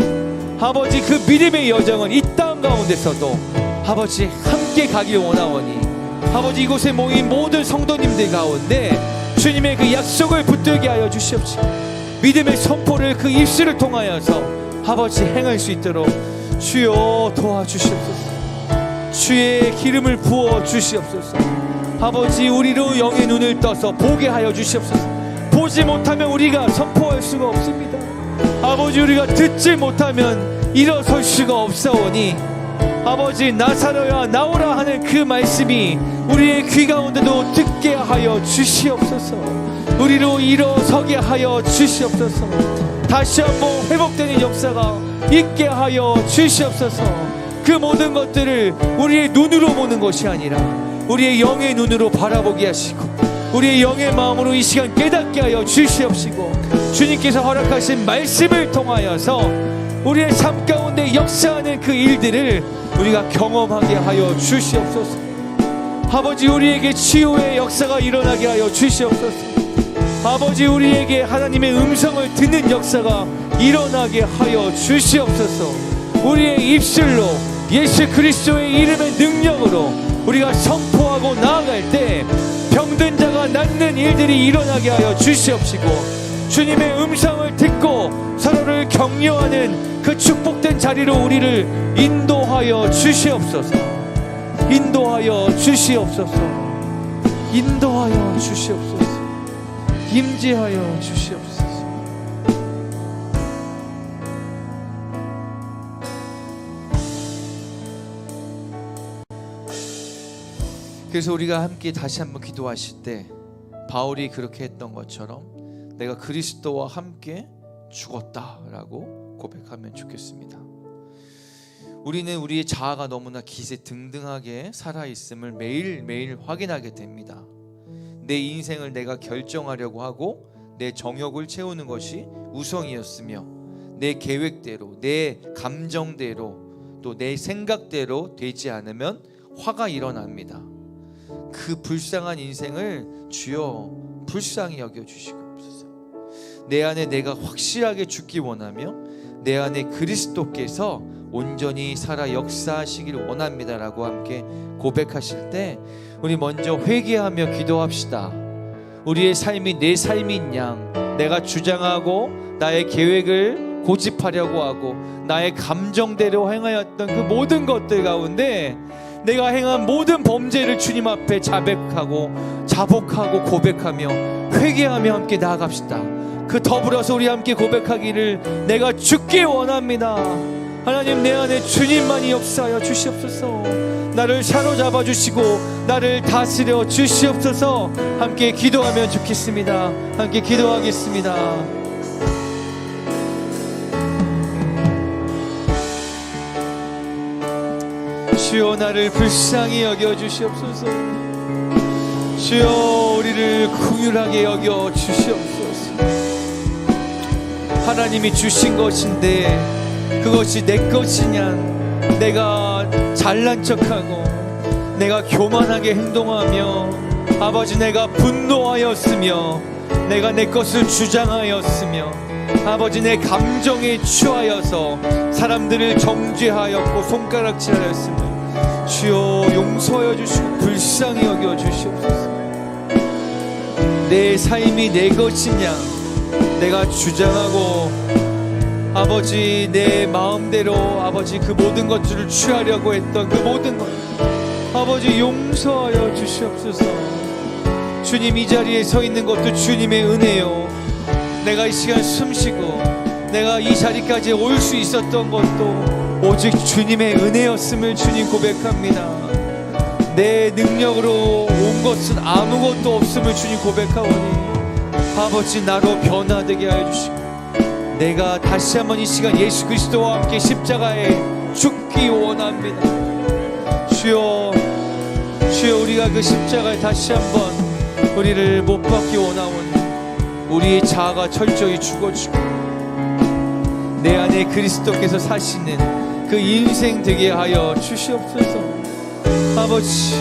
아버지 그 믿음의 여정은 이 땅 가운데서도 아버지 함께 가길 원하오니 아버지 이곳에 모인 모든 성도님들 가운데 주님의 그 약속을 붙들게 하여 주시옵시고 믿음의 선포를 그 입술을 통하여서 아버지 행할 수 있도록 주여 도와주시옵소서. 주의 기름을 부어 주시옵소서. 아버지 우리로 영의 눈을 떠서 보게 하여 주시옵소서. 보지 못하면 우리가 선포할 수가 없습니다. 아버지 우리가 듣지 못하면 일어설 수가 없사오니 아버지 나사로야 나오라 하는 그 말씀이 우리의 귀 가운데도 듣게 하여 주시옵소서. 우리로 일어서게 하여 주시옵소서. 다시 한번 회복되는 역사가 있게 하여 주시옵소서. 그 모든 것들을 우리의 눈으로 보는 것이 아니라 우리의 영의 눈으로 바라보게 하시고 우리의 영의 마음으로 이 시간 깨닫게 하여 주시옵시고 주님께서 허락하신 말씀을 통하여서 우리의 삶 가운데 역사하는 그 일들을 우리가 경험하게 하여 주시옵소서. 아버지 우리에게 치유의 역사가 일어나게 하여 주시옵소서. 아버지 우리에게 하나님의 음성을 듣는 역사가 일어나게 하여 주시옵소서. 우리의 입술로 예수 그리스도의 이름의 능력으로 우리가 선포하고 나아갈 때 병든 자가 낫는 일들이 일어나게 하여 주시옵시고 주님의 음성을 듣고 서로를 격려하는 그 축복된 자리로 우리를 인도하여 주시옵소서. 인도하여 주시옵소서. 인도하여 주시옵소서. 임재하여 주시옵소서. 그래서 우리가 함께 다시 한번 기도하실 때 바울이 그렇게 했던 것처럼 내가 그리스도와 함께 죽었다라고 고백하면 좋겠습니다. 우리는 우리의 자아가 너무나 기세등등하게 살아있음을 매일매일 확인하게 됩니다. 내 인생을 내가 결정하려고 하고 내 정욕을 채우는 것이 우선이었으며 내 계획대로 내 감정대로 또 내 생각대로 되지 않으면 화가 일어납니다. 그 불쌍한 인생을 주여 불쌍히 여겨주시옵소서. 내 안에 내가 확실하게 죽기 원하며 내 안에 그리스도께서 온전히 살아 역사하시기를 원합니다라고 함께 고백하실 때 우리 먼저 회개하며 기도합시다. 우리의 삶이 내 삶인 양 내가 주장하고 나의 계획을 고집하려고 하고 나의 감정대로 행하였던 그 모든 것들 가운데 내가 행한 모든 범죄를 주님 앞에 자복하고 고백하며 회개하며 함께 나아갑시다. 그 더불어서 우리 함께 고백하기를 내가 죽기 원합니다. 하나님, 내 안에 주님만이 역사하여 주시옵소서. 나를 사로잡아 주시고 나를 다스려 주시옵소서. 함께 기도하면 좋겠습니다. 함께 기도하겠습니다. 주여, 나를 불쌍히 여겨 주시옵소서. 주여, 우리를 긍휼하게 여겨 주시옵소서. 하나님이 주신 것인데 그것이 내 것이냐, 내가 잘난 척하고 내가 교만하게 행동하며 아버지 내가 분노하였으며 내가 내 것을 주장하였으며 아버지 내 감정에 취하여서 사람들을 정죄하였고 손가락질하였으며 주여 용서하여 주시고 불쌍히 여겨 주시옵소서. 내 삶이 내 것이냐 내가 주장하고 아버지 내 마음대로 아버지 그 모든 것들을 취하려고 했던 그 모든 것 아버지 용서하여 주시옵소서. 주님, 이 자리에 서 있는 것도 주님의 은혜요. 내가 이 시간 숨쉬고 내가 이 자리까지 올 수 있었던 것도 오직 주님의 은혜였음을 주님 고백합니다. 내 능력으로 온 것은 아무것도 없음을 주님 고백하오니 아버지 나로 변화되게 하여 주시고 내가 다시 한번 이 시간 예수 그리스도와 함께 십자가에 죽기 원합니다. 주여, 주여, 우리가 그 십자가에 다시 한번 우리를 못 박기 원하오니 우리의 자아가 철저히 죽어지고 내 안에 그리스도께서 사시는 그 인생 되게 하여 주시옵소서. 아버지,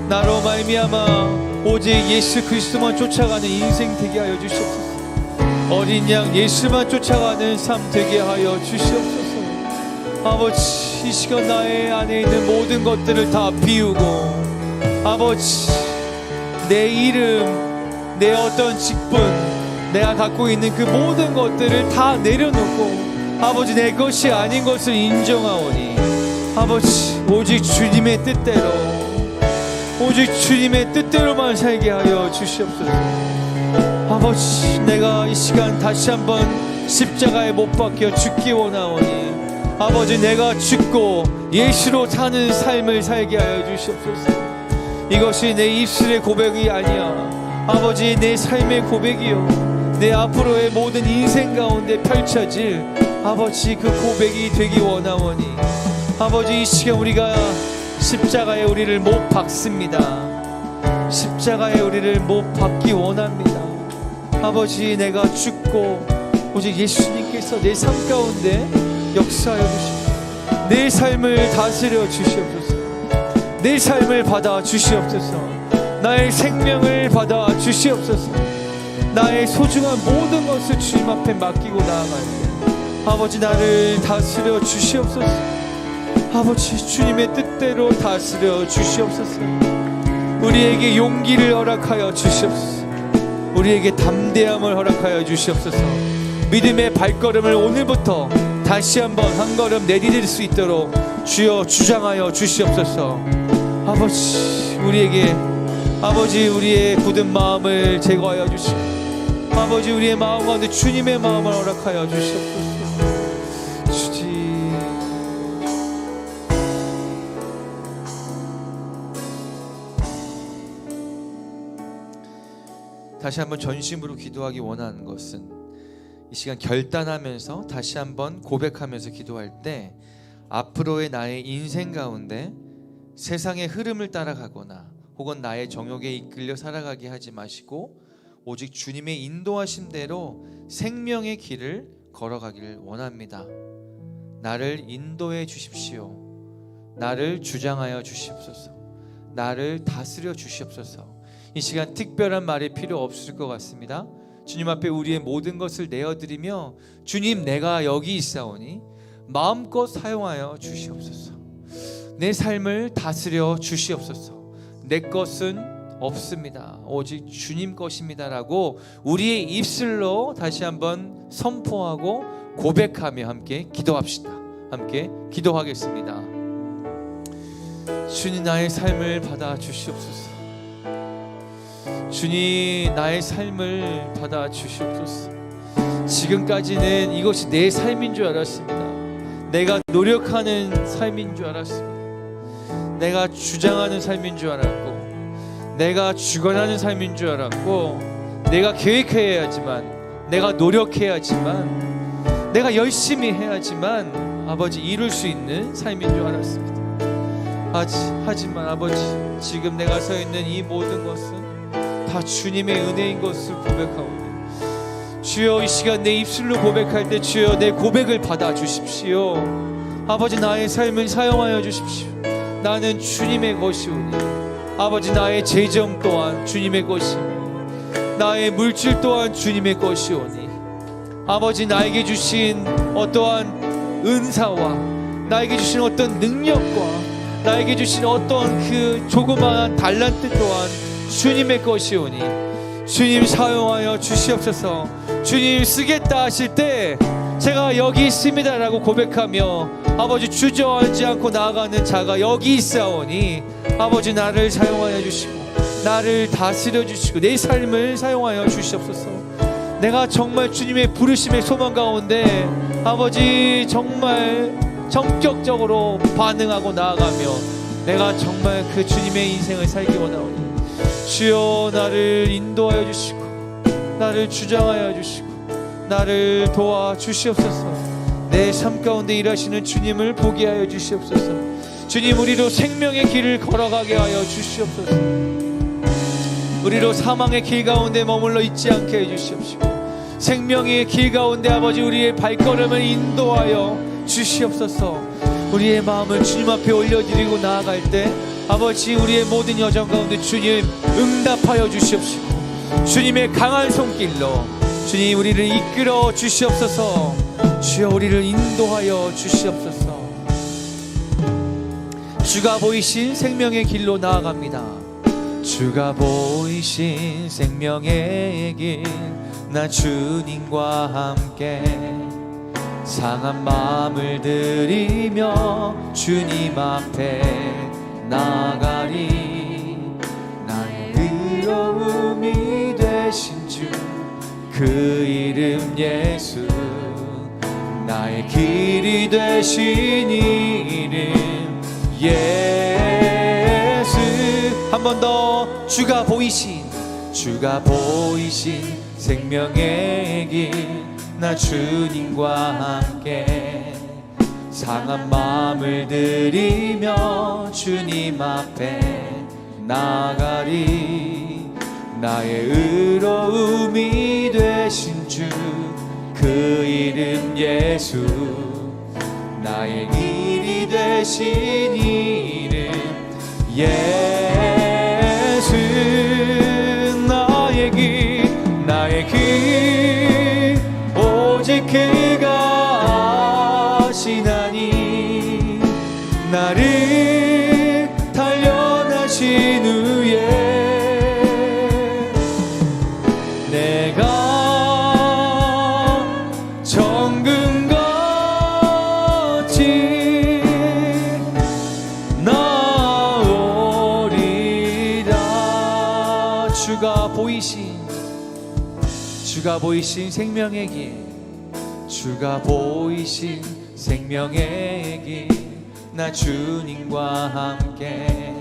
나로 말미암아 오직 예수 그리스도만 쫓아가는 인생 되게 하여 주시옵소서. 어린 양 예수만 쫓아가는 삶 되게 하여 주시옵소서. 아버지, 이 시간 나의 안에 있는 모든 것들을 다 비우고 아버지 내 이름, 내 어떤 직분, 내가 갖고 있는 그 모든 것들을 다 내려놓고 아버지 내 것이 아닌 것을 인정하오니 아버지 오직 주님의 뜻대로 오직 주님의 뜻대로만 살게 하여 주시옵소서. 아버지, 내가 이 시간 다시 한번 십자가에 못 박혀 죽기 원하오니 아버지 내가 죽고 예수로 사는 삶을 살게 하여 주시옵소서. 이것이 내 입술의 고백이 아니야. 아버지 내 삶의 고백이요 내 앞으로의 모든 인생 가운데 펼쳐질 아버지 그 고백이 되기 원하오니 아버지 이 시간 우리가 십자가에 우리를 못 박습니다. 십자가에 우리를 못 박기 원합니다. 아버지 내가 죽고 오직 예수님께서 내 삶 가운데 역사하여 주시고 내 삶을 다스려 주시옵소서. 내 삶을 받아 주시옵소서. 나의 생명을 받아 주시옵소서. 나의 소중한 모든 것을 주님 앞에 맡기고 나아갈 때 아버지 나를 다스려 주시옵소서. 아버지 주님의 뜻대로 다스려 주시옵소서. 우리에게 용기를 허락하여 주시옵소서. 우리에게 담대함을 허락하여 주시옵소서. 믿음의 발걸음을 오늘부터 다시 한번 한 걸음 내디딜 수 있도록 주여 주장하여 주시옵소서. 아버지 우리에게 아버지 우리의 굳은 마음을 제거하여 주시고 아버지 우리의 마음 가운데 주님의 마음을 허락하여 주시옵소서. 주님 다시 한번 전심으로 기도하기 원하는 것은 이 시간 결단하면서 다시 한번 고백하면서 기도할 때 앞으로의 나의 인생 가운데 세상의 흐름을 따라가거나 혹은 나의 정욕에 이끌려 살아가게 하지 마시고 오직 주님의 인도하심대로 생명의 길을 걸어가기를 원합니다. 나를 인도해 주십시오. 나를 주장하여 주시옵소서. 나를 다스려 주시옵소서. 이 시간 특별한 말이 필요 없을 것 같습니다. 주님 앞에 우리의 모든 것을 내어드리며 주님 내가 여기 있사오니 마음껏 사용하여 주시옵소서. 내 삶을 다스려 주시옵소서. 내 것은 없습니다. 오직 주님 것입니다라고 우리의 입술로 다시 한번 선포하고 고백하며 함께 기도합시다. 함께 기도하겠습니다. 주님 나의 삶을 받아 주시옵소서. 주님 나의 삶을 받아 주시옵소서. 지금까지는 이것이 내 삶인 줄 알았습니다. 내가 노력하는 삶인 줄 알았습니다. 내가 주장하는 삶인 줄 알았고, 내가 주관하는 삶인 줄 알았고, 내가 계획해야지만, 내가 노력해야지만, 내가 열심히 해야지만 아버지 이룰 수 있는 삶인 줄 알았습니다. 하지만 아버지 지금 내가 서 있는 이 모든 것은 다 주님의 은혜인 것을 고백하오니 주여 이 시간 내 입술로 고백할 때 주여 내 고백을 받아 주십시오. 아버지 나의 삶을 사용하여 주십시오. 나는 주님의 것이오니 아버지 나의 재정 또한 주님의 것이오니 나의 물질 또한 주님의 것이오니 아버지 나에게 주신 어떠한 은사와 나에게 주신 어떤 능력과 나에게 주신 어떠한 그 조그마한 달란트 또한 주님의 것이오니 주님 사용하여 주시옵소서. 주님 쓰겠다 하실 때 제가 여기 있습니다 라고 고백하며 아버지 주저하지 않고 나아가는 자가 여기 있사오니 아버지 나를 사용하여 주시고 나를 다스려 주시고 내 삶을 사용하여 주시옵소서. 내가 정말 주님의 부르심의 소망 가운데 아버지 정말 전격적으로 반응하고 나아가며 내가 정말 그 주님의 인생을 살기 원하오니 주여 나를 인도하여 주시고 나를 주장하여 주시고 나를 도와 주시옵소서. 내 삶 가운데 일하시는 주님을 보게 하여 주시옵소서. 주님 우리로 생명의 길을 걸어가게 하여 주시옵소서. 우리로 사망의 길 가운데 머물러 있지 않게 해주시옵시고 생명의 길 가운데 아버지 우리의 발걸음을 인도하여 주시옵소서. 우리의 마음을 주님 앞에 올려드리고 나아갈 때 아버지 우리의 모든 여정 가운데 주님 응답하여 주시옵시고 주님의 강한 손길로 주님 우리를 이끌어 주시옵소서. 주여 우리를 인도하여 주시옵소서. 주가 보이신 생명의 길로 나아갑니다. 주가 보이신 생명의 길 나 주님과 함께 상한 마음을 들이며 주님 앞에 나가리. 나의 의로움이 되신 주 그 이름 예수 나의 길이 되신 이름 예수. 한 번 더 주가 보이신 생명의 길 나 주님과 함께 상한 마음을 들이며 주님 앞에 나가리. 나의 의로움이 되신 주 그 이름 예수 나의 길이 되신 이름 예수. 나의 길 오직 그가 아시나니 나를 단련하신 후에 내가 정금같이 나오리라. 주가 보이신 생명의 길 주가 보이신 생명의 길 나 주님과 함께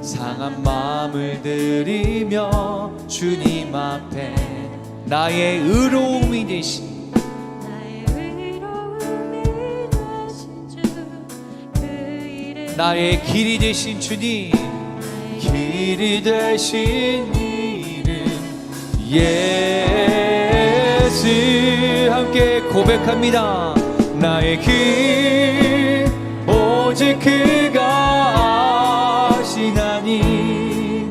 상한 마음을 들이며 주님 앞에 나의 의로움이 되신 나의 길이 되신 주님 길이 되신 이름 예수. 함께 고백합니다. 나의 길 오직 그가 아시나니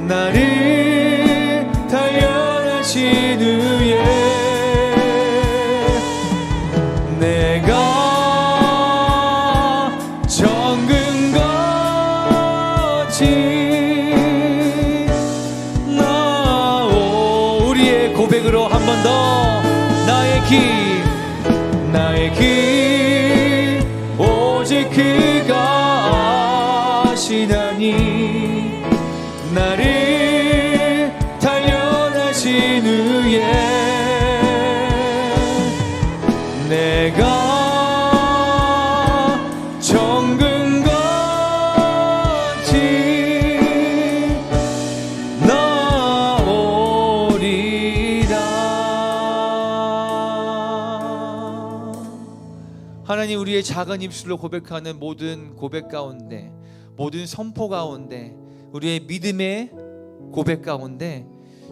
나를 단련하신 후에 내가 정금같이 나오. 우리의 고백으로 한 번 더. 나의 길 오직 그가 아시나니 나를 단련하신 후에 내가 정금같이 나오리라. 하나님, 우리의 작은 입술로 고백하는 모든 고백 가운데, 모든 선포 가운데, 우리의 믿음의 고백 가운데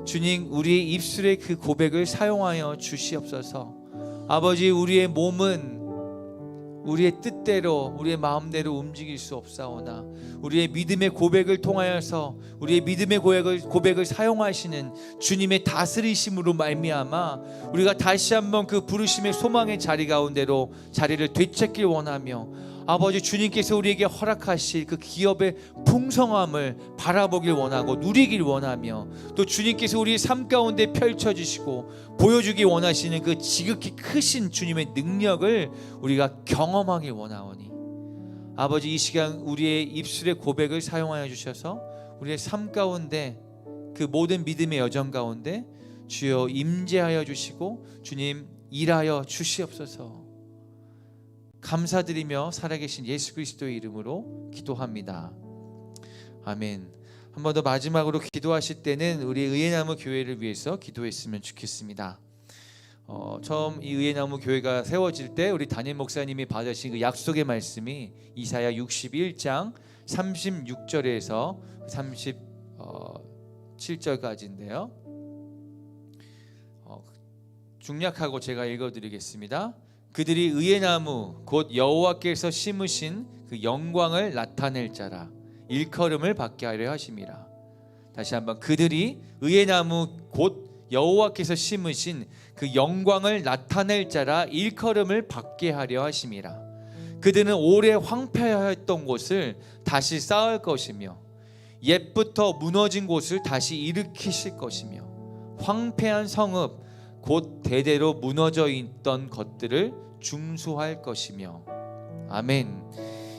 주님, 우리의 입술의 그 고백을 사용하여 주시옵소서. 아버지, 우리의 몸은 우리의 뜻대로, 우리의 마음대로 움직일 수 없사오나 우리의 믿음의 고백을 통하여서 우리의 믿음의 고백을 사용하시는 주님의 다스리심으로 말미암아 우리가 다시 한번 그 부르심의 소망의 자리 가운데로 자리를 되찾길 원하며, 아버지, 주님께서 우리에게 허락하실 그 기업의 풍성함을 바라보길 원하고 누리길 원하며, 또 주님께서 우리의 삶 가운데 펼쳐주시고 보여주기 원하시는 그 지극히 크신 주님의 능력을 우리가 경험하길 원하오니, 아버지, 이 시간 우리의 입술의 고백을 사용하여 주셔서 우리의 삶 가운데 그 모든 믿음의 여정 가운데 주여 임재하여 주시고 주님 일하여 주시옵소서. 감사드리며 살아계신 예수 그리스도의 이름으로 기도합니다. 아멘. 한 번 더 마지막으로 기도하실 때는 우리 의예나무 교회를 위해서 기도했으면 좋겠습니다. 처음 이 의예나무 교회가 세워질 때 우리 담임 목사님이 받으신 그 약속의 말씀이 이사야 61장 36절에서 37절까지인데요. 중략하고 제가 읽어드리겠습니다. 그들이 의예나무 곧 여호와께서 심으신 그 영광을 나타낼 자라 일컬음을 받게 하려 하심이라. 다시 한번, 그들이 의예나무 곧 여호와께서 심으신 그 영광을 나타낼 자라 일컬음을 받게 하려 하심이라. 그들은 오래 황폐하였던 곳을 다시 쌓을 것이며 옛부터 무너진 곳을 다시 일으키실 것이며 황폐한 성읍 곧 대대로 무너져 있던 것들을 중수할 것이며. 아멘.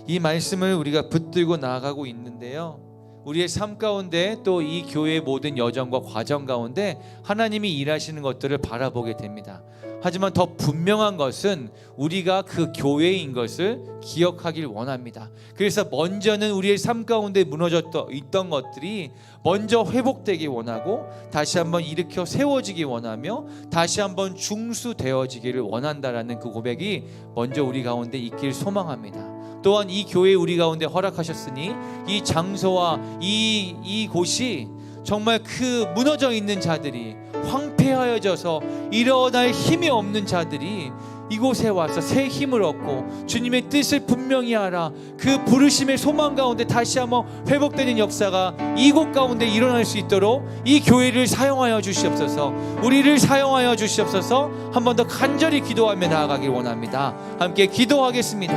이 말씀을 우리가 붙들고 나아가고 있는데요, 우리의 삶 가운데 또 이 교회의 모든 여정과 과정 가운데 하나님이 일하시는 것들을 바라보게 됩니다. 하지만 더 분명한 것은 우리가 그 교회인 것을 기억하길 원합니다. 그래서 먼저는 우리의 삶 가운데 무너져 있던 것들이 먼저 회복되기 원하고 다시 한번 일으켜 세워지기 원하며 다시 한번 중수되어지기를 원한다라는 그 고백이 먼저 우리 가운데 있길 소망합니다. 또한 이 교회 우리 가운데 허락하셨으니 이 장소와 이 곳이 정말 그 무너져 있는 자들이, 황폐하여져서 일어날 힘이 없는 자들이 이곳에 와서 새 힘을 얻고 주님의 뜻을 분명히 알아 그 부르심의 소망 가운데 다시 한번 회복되는 역사가 이곳 가운데 일어날 수 있도록 이 교회를 사용하여 주시옵소서. 우리를 사용하여 주시옵소서. 한 번 더 간절히 기도하며 나아가길 원합니다. 함께 기도하겠습니다.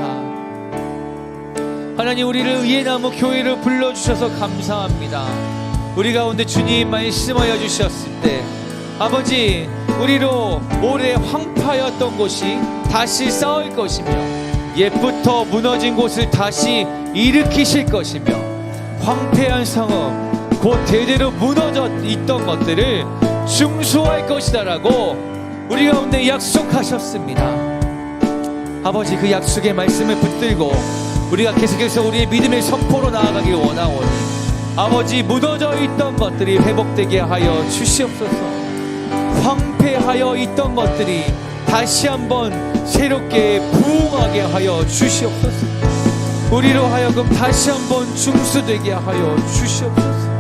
하나님, 우리를 의예나무 교회를 불러주셔서 감사합니다. 우리 가운데 주님 말씀하여 주셨을 때 아버지, 우리로 오래 황폐하였던 곳이 다시 쌓을 것이며 옛부터 무너진 곳을 다시 일으키실 것이며 황폐한 성읍 곧 대대로 무너져 있던 것들을 중수할 것이다라고 우리 가운데 약속하셨습니다. 아버지, 그 약속의 말씀을 붙들고 우리가 계속해서 우리의 믿음의 선포로 나아가길 원하오니 아버지, 무너져 있던 것들이 회복되게 하여 주시옵소서. 황폐하여 있던 것들이 다시 한번 새롭게 부흥하게 하여 주시옵소서. 우리로 하여금 다시 한번 중수되게 하여 주시옵소서.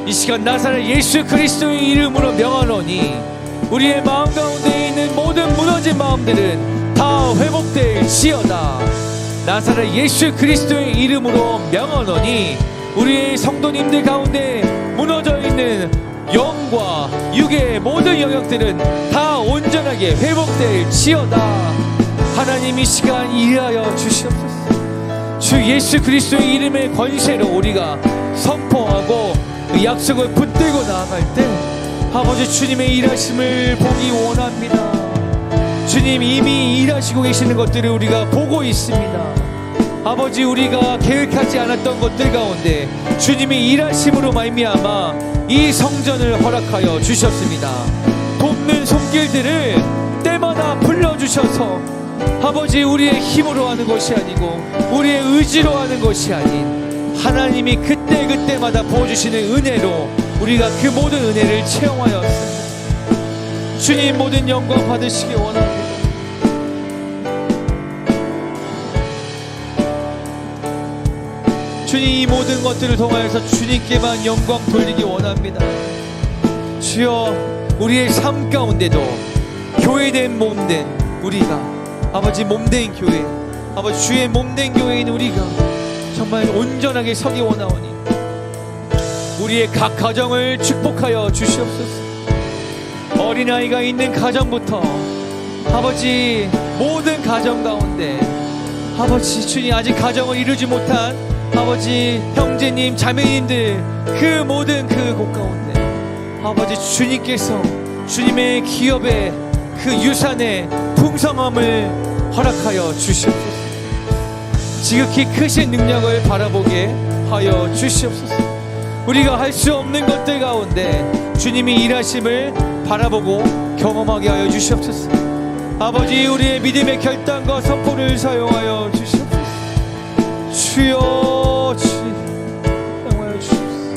이 시간 나사렛 예수 그리스도의 이름으로 명하노니 우리의 마음 가운데 있는 모든 무너진 마음들은 다 회복될지어다. 나사렛 예수 그리스도의 이름으로 명하노니 우리의 성도님들 가운데 무너져 있는 영과 육의 모든 영역들은 다 온전하게 회복될지어다. 하나님 이 시간 일하여 주시옵소서. 주 예수 그리스도의 이름의 권세로 우리가 선포하고 그 약속을 붙들고 나아갈 때 아버지 주님의 일하심을 보기 원합니다. 주님 이미 일하시고 계시는 것들을 우리가 보고 있습니다. 아버지 우리가 계획하지 않았던 것들 가운데 주님이 일하심으로 말미암아 이 성전을 허락하여 주셨습니다. 돕는 손길들을 때마다 불러주셔서 아버지 우리의 힘으로 하는 것이 아니고 우리의 의지로 하는 것이 아닌 하나님이 그때그때마다 부어주시는 은혜로 우리가 그 모든 은혜를 체험하였습니다. 주님 모든 영광 받으시기 원합니다. 주님 이 모든 것들을 통하여서 주님께만 영광 돌리기 원합니다. 주여 우리의 삶 가운데도 교회된 몸된 우리가 아버지 몸된 교회 아버지 주의 몸된 교회인 우리가 정말 온전하게 서기 원하오니 우리의 각 가정을 축복하여 주시옵소서. 어린아이가 있는 가정부터 아버지 모든 가정 가운데 아버지 주님 아직 가정을 이루지 못한 아버지 형제님 자매님들 그 모든 그곳 가운데 아버지 주님께서 주님의 기업의 그 유산의 풍성함을 허락하여 주시옵소서. 지극히 크신 능력을 바라보게 하여 주시옵소서. 우리가 할 수 없는 것들 가운데 주님이 일하심을 바라보고 경험하게 하여 주시옵소서. 아버지 우리의 믿음의 결단과 선포를 사용하여 주시옵소서. 주여 사용하여 주시옵소서.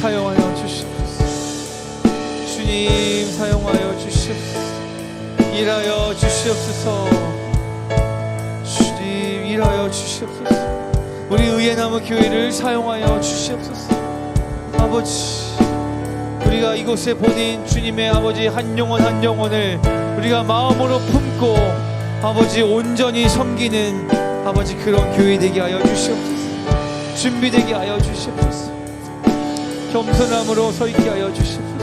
사용하여 주시옵소서. 주님 사용하여 주시옵소서. 일하여 주시옵소서. 주님 일하여 주시옵소서. 우리 의예나무 교회를 사용하여 주시옵소서. 아버지 우리가 이곳에 보낸 주님의 아버지 한 영혼 한 영혼을 우리가 마음으로 품고 아버지 온전히 섬기는 아버지 그런 교회 되게 하여 주시옵소서. 준비되게 하여 주시옵소서. 겸손함으로 서 있게 하여 주시옵소서.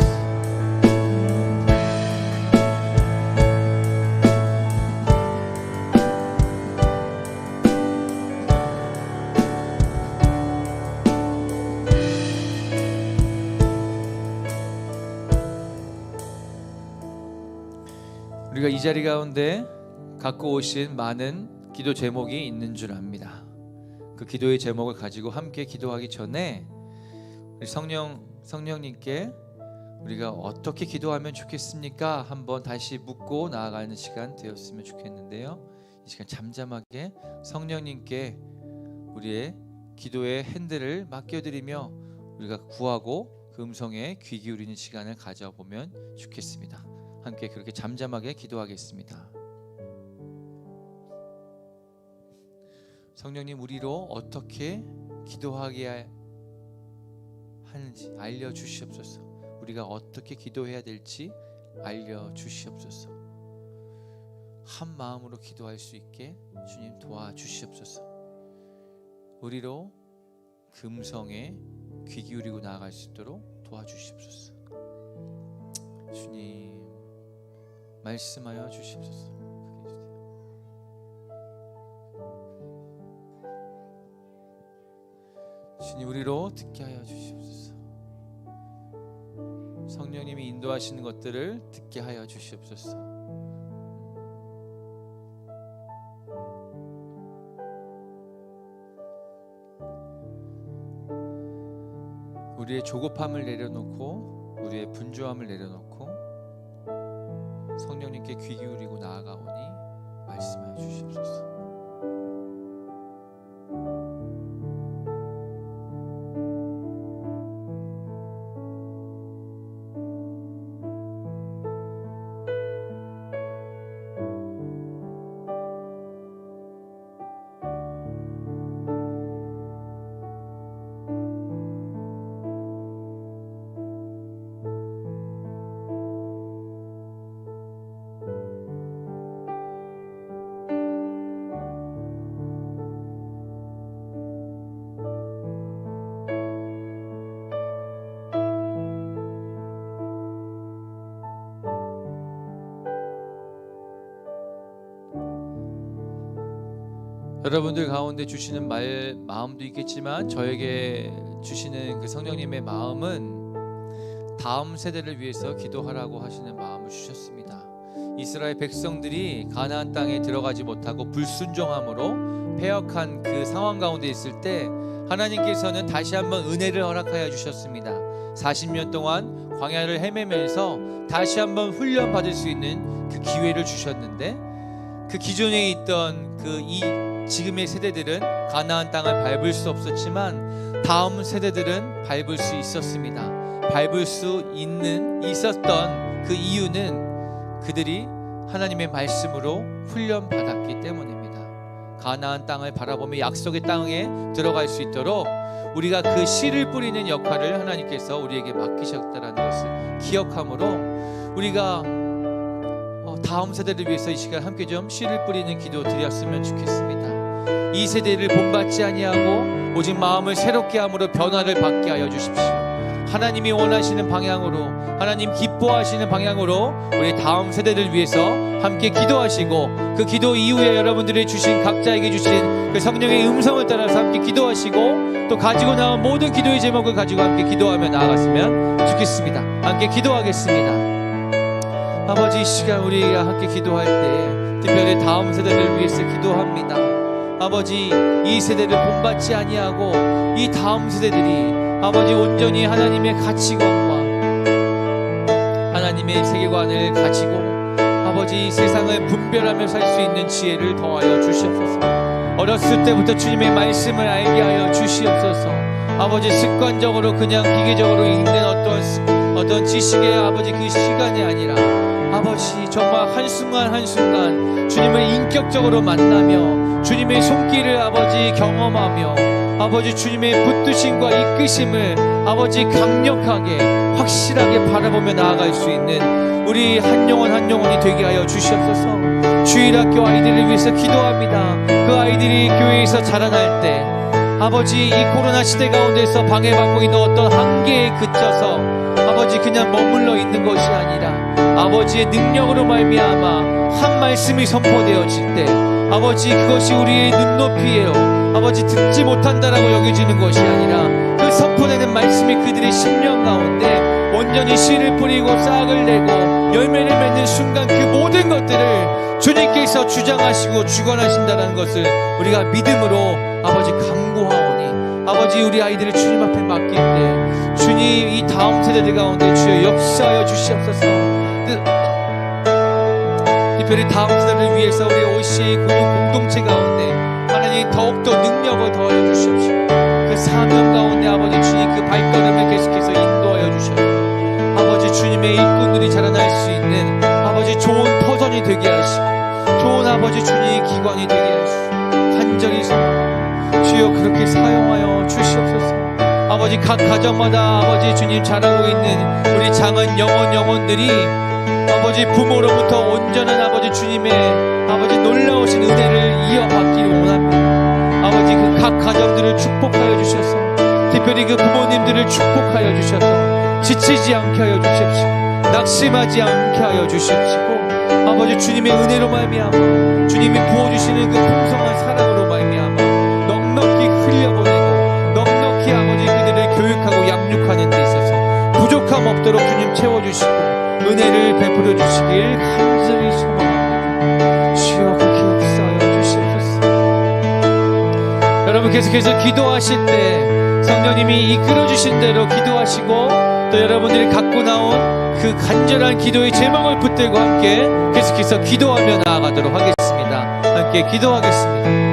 우리가 이 자리 가운데 갖고 오신 많은 기도 제목이 있는 줄 압니다. 그 기도의 제목을 가지고 함께 기도하기 전에 우리 성령님께 우리가 어떻게 기도하면 좋겠습니까? 한번 다시 묻고 나아가는 시간 되었으면 좋겠는데요. 이 시간 잠잠하게 성령님께 우리의 기도의 핸들을 맡겨드리며 우리가 구하고 그 음성에 귀 기울이는 시간을 가져보면 좋겠습니다. 함께 그렇게 잠잠하게 기도하겠습니다. 성령님 우리로 어떻게 기도하게 하는지 알려주시옵소서. 우리가 어떻게 기도해야 될지 알려주시옵소서. 한 마음으로 기도할 수 있게 주님 도와주시옵소서. 우리로 그 음성에 귀 기울이고 나아갈 수 있도록 도와주시옵소서. 주님 말씀하여 주시옵소서. 주님 우리로 듣게 하여 주시옵소서. 성령님이 인도하시는 것들을 듣게 하여 주시옵소서. 우리의 조급함을 내려놓고 우리의 분주함을 내려놓고 성령님께 귀 기울이고 나아가오니 말씀하여 주시옵소서. 여러분들 가운데 주시는 마음도 있겠지만 저에게 주시는 그 성령님의 마음은 다음 세대를 위해서 기도하라고 하시는 마음을 주셨습니다. 이스라엘 백성들이 가나안 땅에 들어가지 못하고 불순종함으로 패역한 그 상황 가운데 있을 때 하나님께서는 다시 한번 은혜를 허락하여 주셨습니다. 40년 동안 광야를 헤매면서 다시 한번 훈련받을 수 있는 그 기회를 주셨는데, 그 기존에 있던 지금의 세대들은 가나안 땅을 밟을 수 없었지만 다음 세대들은 밟을 수 있었습니다. 밟을 수 있었던 그 이유는 그들이 하나님의 말씀으로 훈련받았기 때문입니다. 가나안 땅을 바라보며 약속의 땅에 들어갈 수 있도록 우리가 그 씨를 뿌리는 역할을 하나님께서 우리에게 맡기셨다는 것을 기억함으로 우리가 다음 세대를 위해서 이 시간 함께 좀 씨를 뿌리는 기도 드렸으면 좋겠습니다. 이 세대를 본받지 아니하고 오직 마음을 새롭게 함으로 변화를 받게 하여 주십시오. 하나님이 원하시는 방향으로, 하나님 기뻐하시는 방향으로 우리 다음 세대를 위해서 함께 기도하시고, 그 기도 이후에 여러분들이 주신, 각자에게 주신 그 성령의 음성을 따라서 함께 기도하시고, 또 가지고 나온 모든 기도의 제목을 가지고 함께 기도하며 나아갔으면 좋겠습니다. 함께 기도하겠습니다. 아버지, 이 시간 우리가 함께 기도할 때 특별히 다음 세대를 위해서 기도합니다. 아버지, 이 세대를 본받지 아니하고 이 다음 세대들이 아버지 온전히 하나님의 가치관과 하나님의 세계관을 가지고 아버지 세상을 분별하며 살 수 있는 지혜를 더하여 주시옵소서. 어렸을 때부터 주님의 말씀을 알게 하여 주시옵소서. 아버지, 습관적으로 그냥 기계적으로 읽는 어떤 지식의 아버지 그 시간이 아니라 아버지 정말 한순간 한순간 주님을 인격적으로 만나며 주님의 손길을 아버지 경험하며 아버지 주님의 붙드심과 이끄심을 아버지 강력하게 확실하게 바라보며 나아갈 수 있는 우리 한 영혼 한 영혼이 되게 하여 주시옵소서. 주일학교 아이들을 위해서 기도합니다. 그 아이들이 교회에서 자라날 때 아버지 이 코로나 시대 가운데서 방해받고 있는 어떤 한계에 그쳐서 아버지 그냥 머물러 있는 것이 아니라 아버지의 능력으로 말미암아 한 말씀이 선포되어질 때 아버지 그것이 우리의 눈높이에요 아버지 듣지 못한다라고 여겨지는 것이 아니라 그 선포되는 말씀이 그들의 심령 가운데 온전히 씨를 뿌리고 싹을 내고 열매를 맺는 순간 그 모든 것들을 주님께서 주장하시고 주관하신다는 것을 우리가 믿음으로 아버지 간구하오니 아버지 우리 아이들을 주님 앞에 맡길 때 주님 이 다음 세대들 가운데 주여 역사하여 주시옵소서. 특별히 다음 세대를 위해서 우리 OCA 공동체 가운데 하나님 더욱더 능력을 더하여 주시옵시고 그 사명 가운데 아버지 주님 그 발걸음을 계속해서 인도하여 주셔서 아버지 주님의 일꾼들이 자라날 수 있는 아버지 좋은 터전이 되게 하시고 좋은 아버지 주님의 기관이 되게 하시고 간절히 소망하고 주여 그렇게 사용하여 주시옵소서. 아버지 각 가정마다 아버지 주님 자라고 있는 우리 작은 영혼들이 아버지 부모로부터 온전한 아버지 주님의 아버지 놀라우신 은혜를 이어받기를 원합니다. 아버지 그 각 가정들을 축복하여 주셔서 특별히 그 부모님들을 축복하여 주셔서 지치지 않게 하여 주십시오. 낙심하지 않게 하여 주십시오. 아버지 주님의 은혜로 말미암아 주님이 부어주시는 그 풍성한 사랑으로 말미암아 넉넉히 흘려보내고 넉넉히 아버지 그들을 교육하고 양육하는 데 있어서 부족함 없도록 주님 채워주시고 은혜를 베풀어 주시길 간절히 소망합니다. 주여 그렇게 역사하여 주시옵소서. 여러분 계속해서 기도하실 때 성령님이 이끌어 주신 대로 기도하시고 또 여러분들이 갖고 나온 그 간절한 기도의 제목을 붙들고 함께 계속해서 기도하며 나아가도록 하겠습니다. 함께 기도하겠습니다.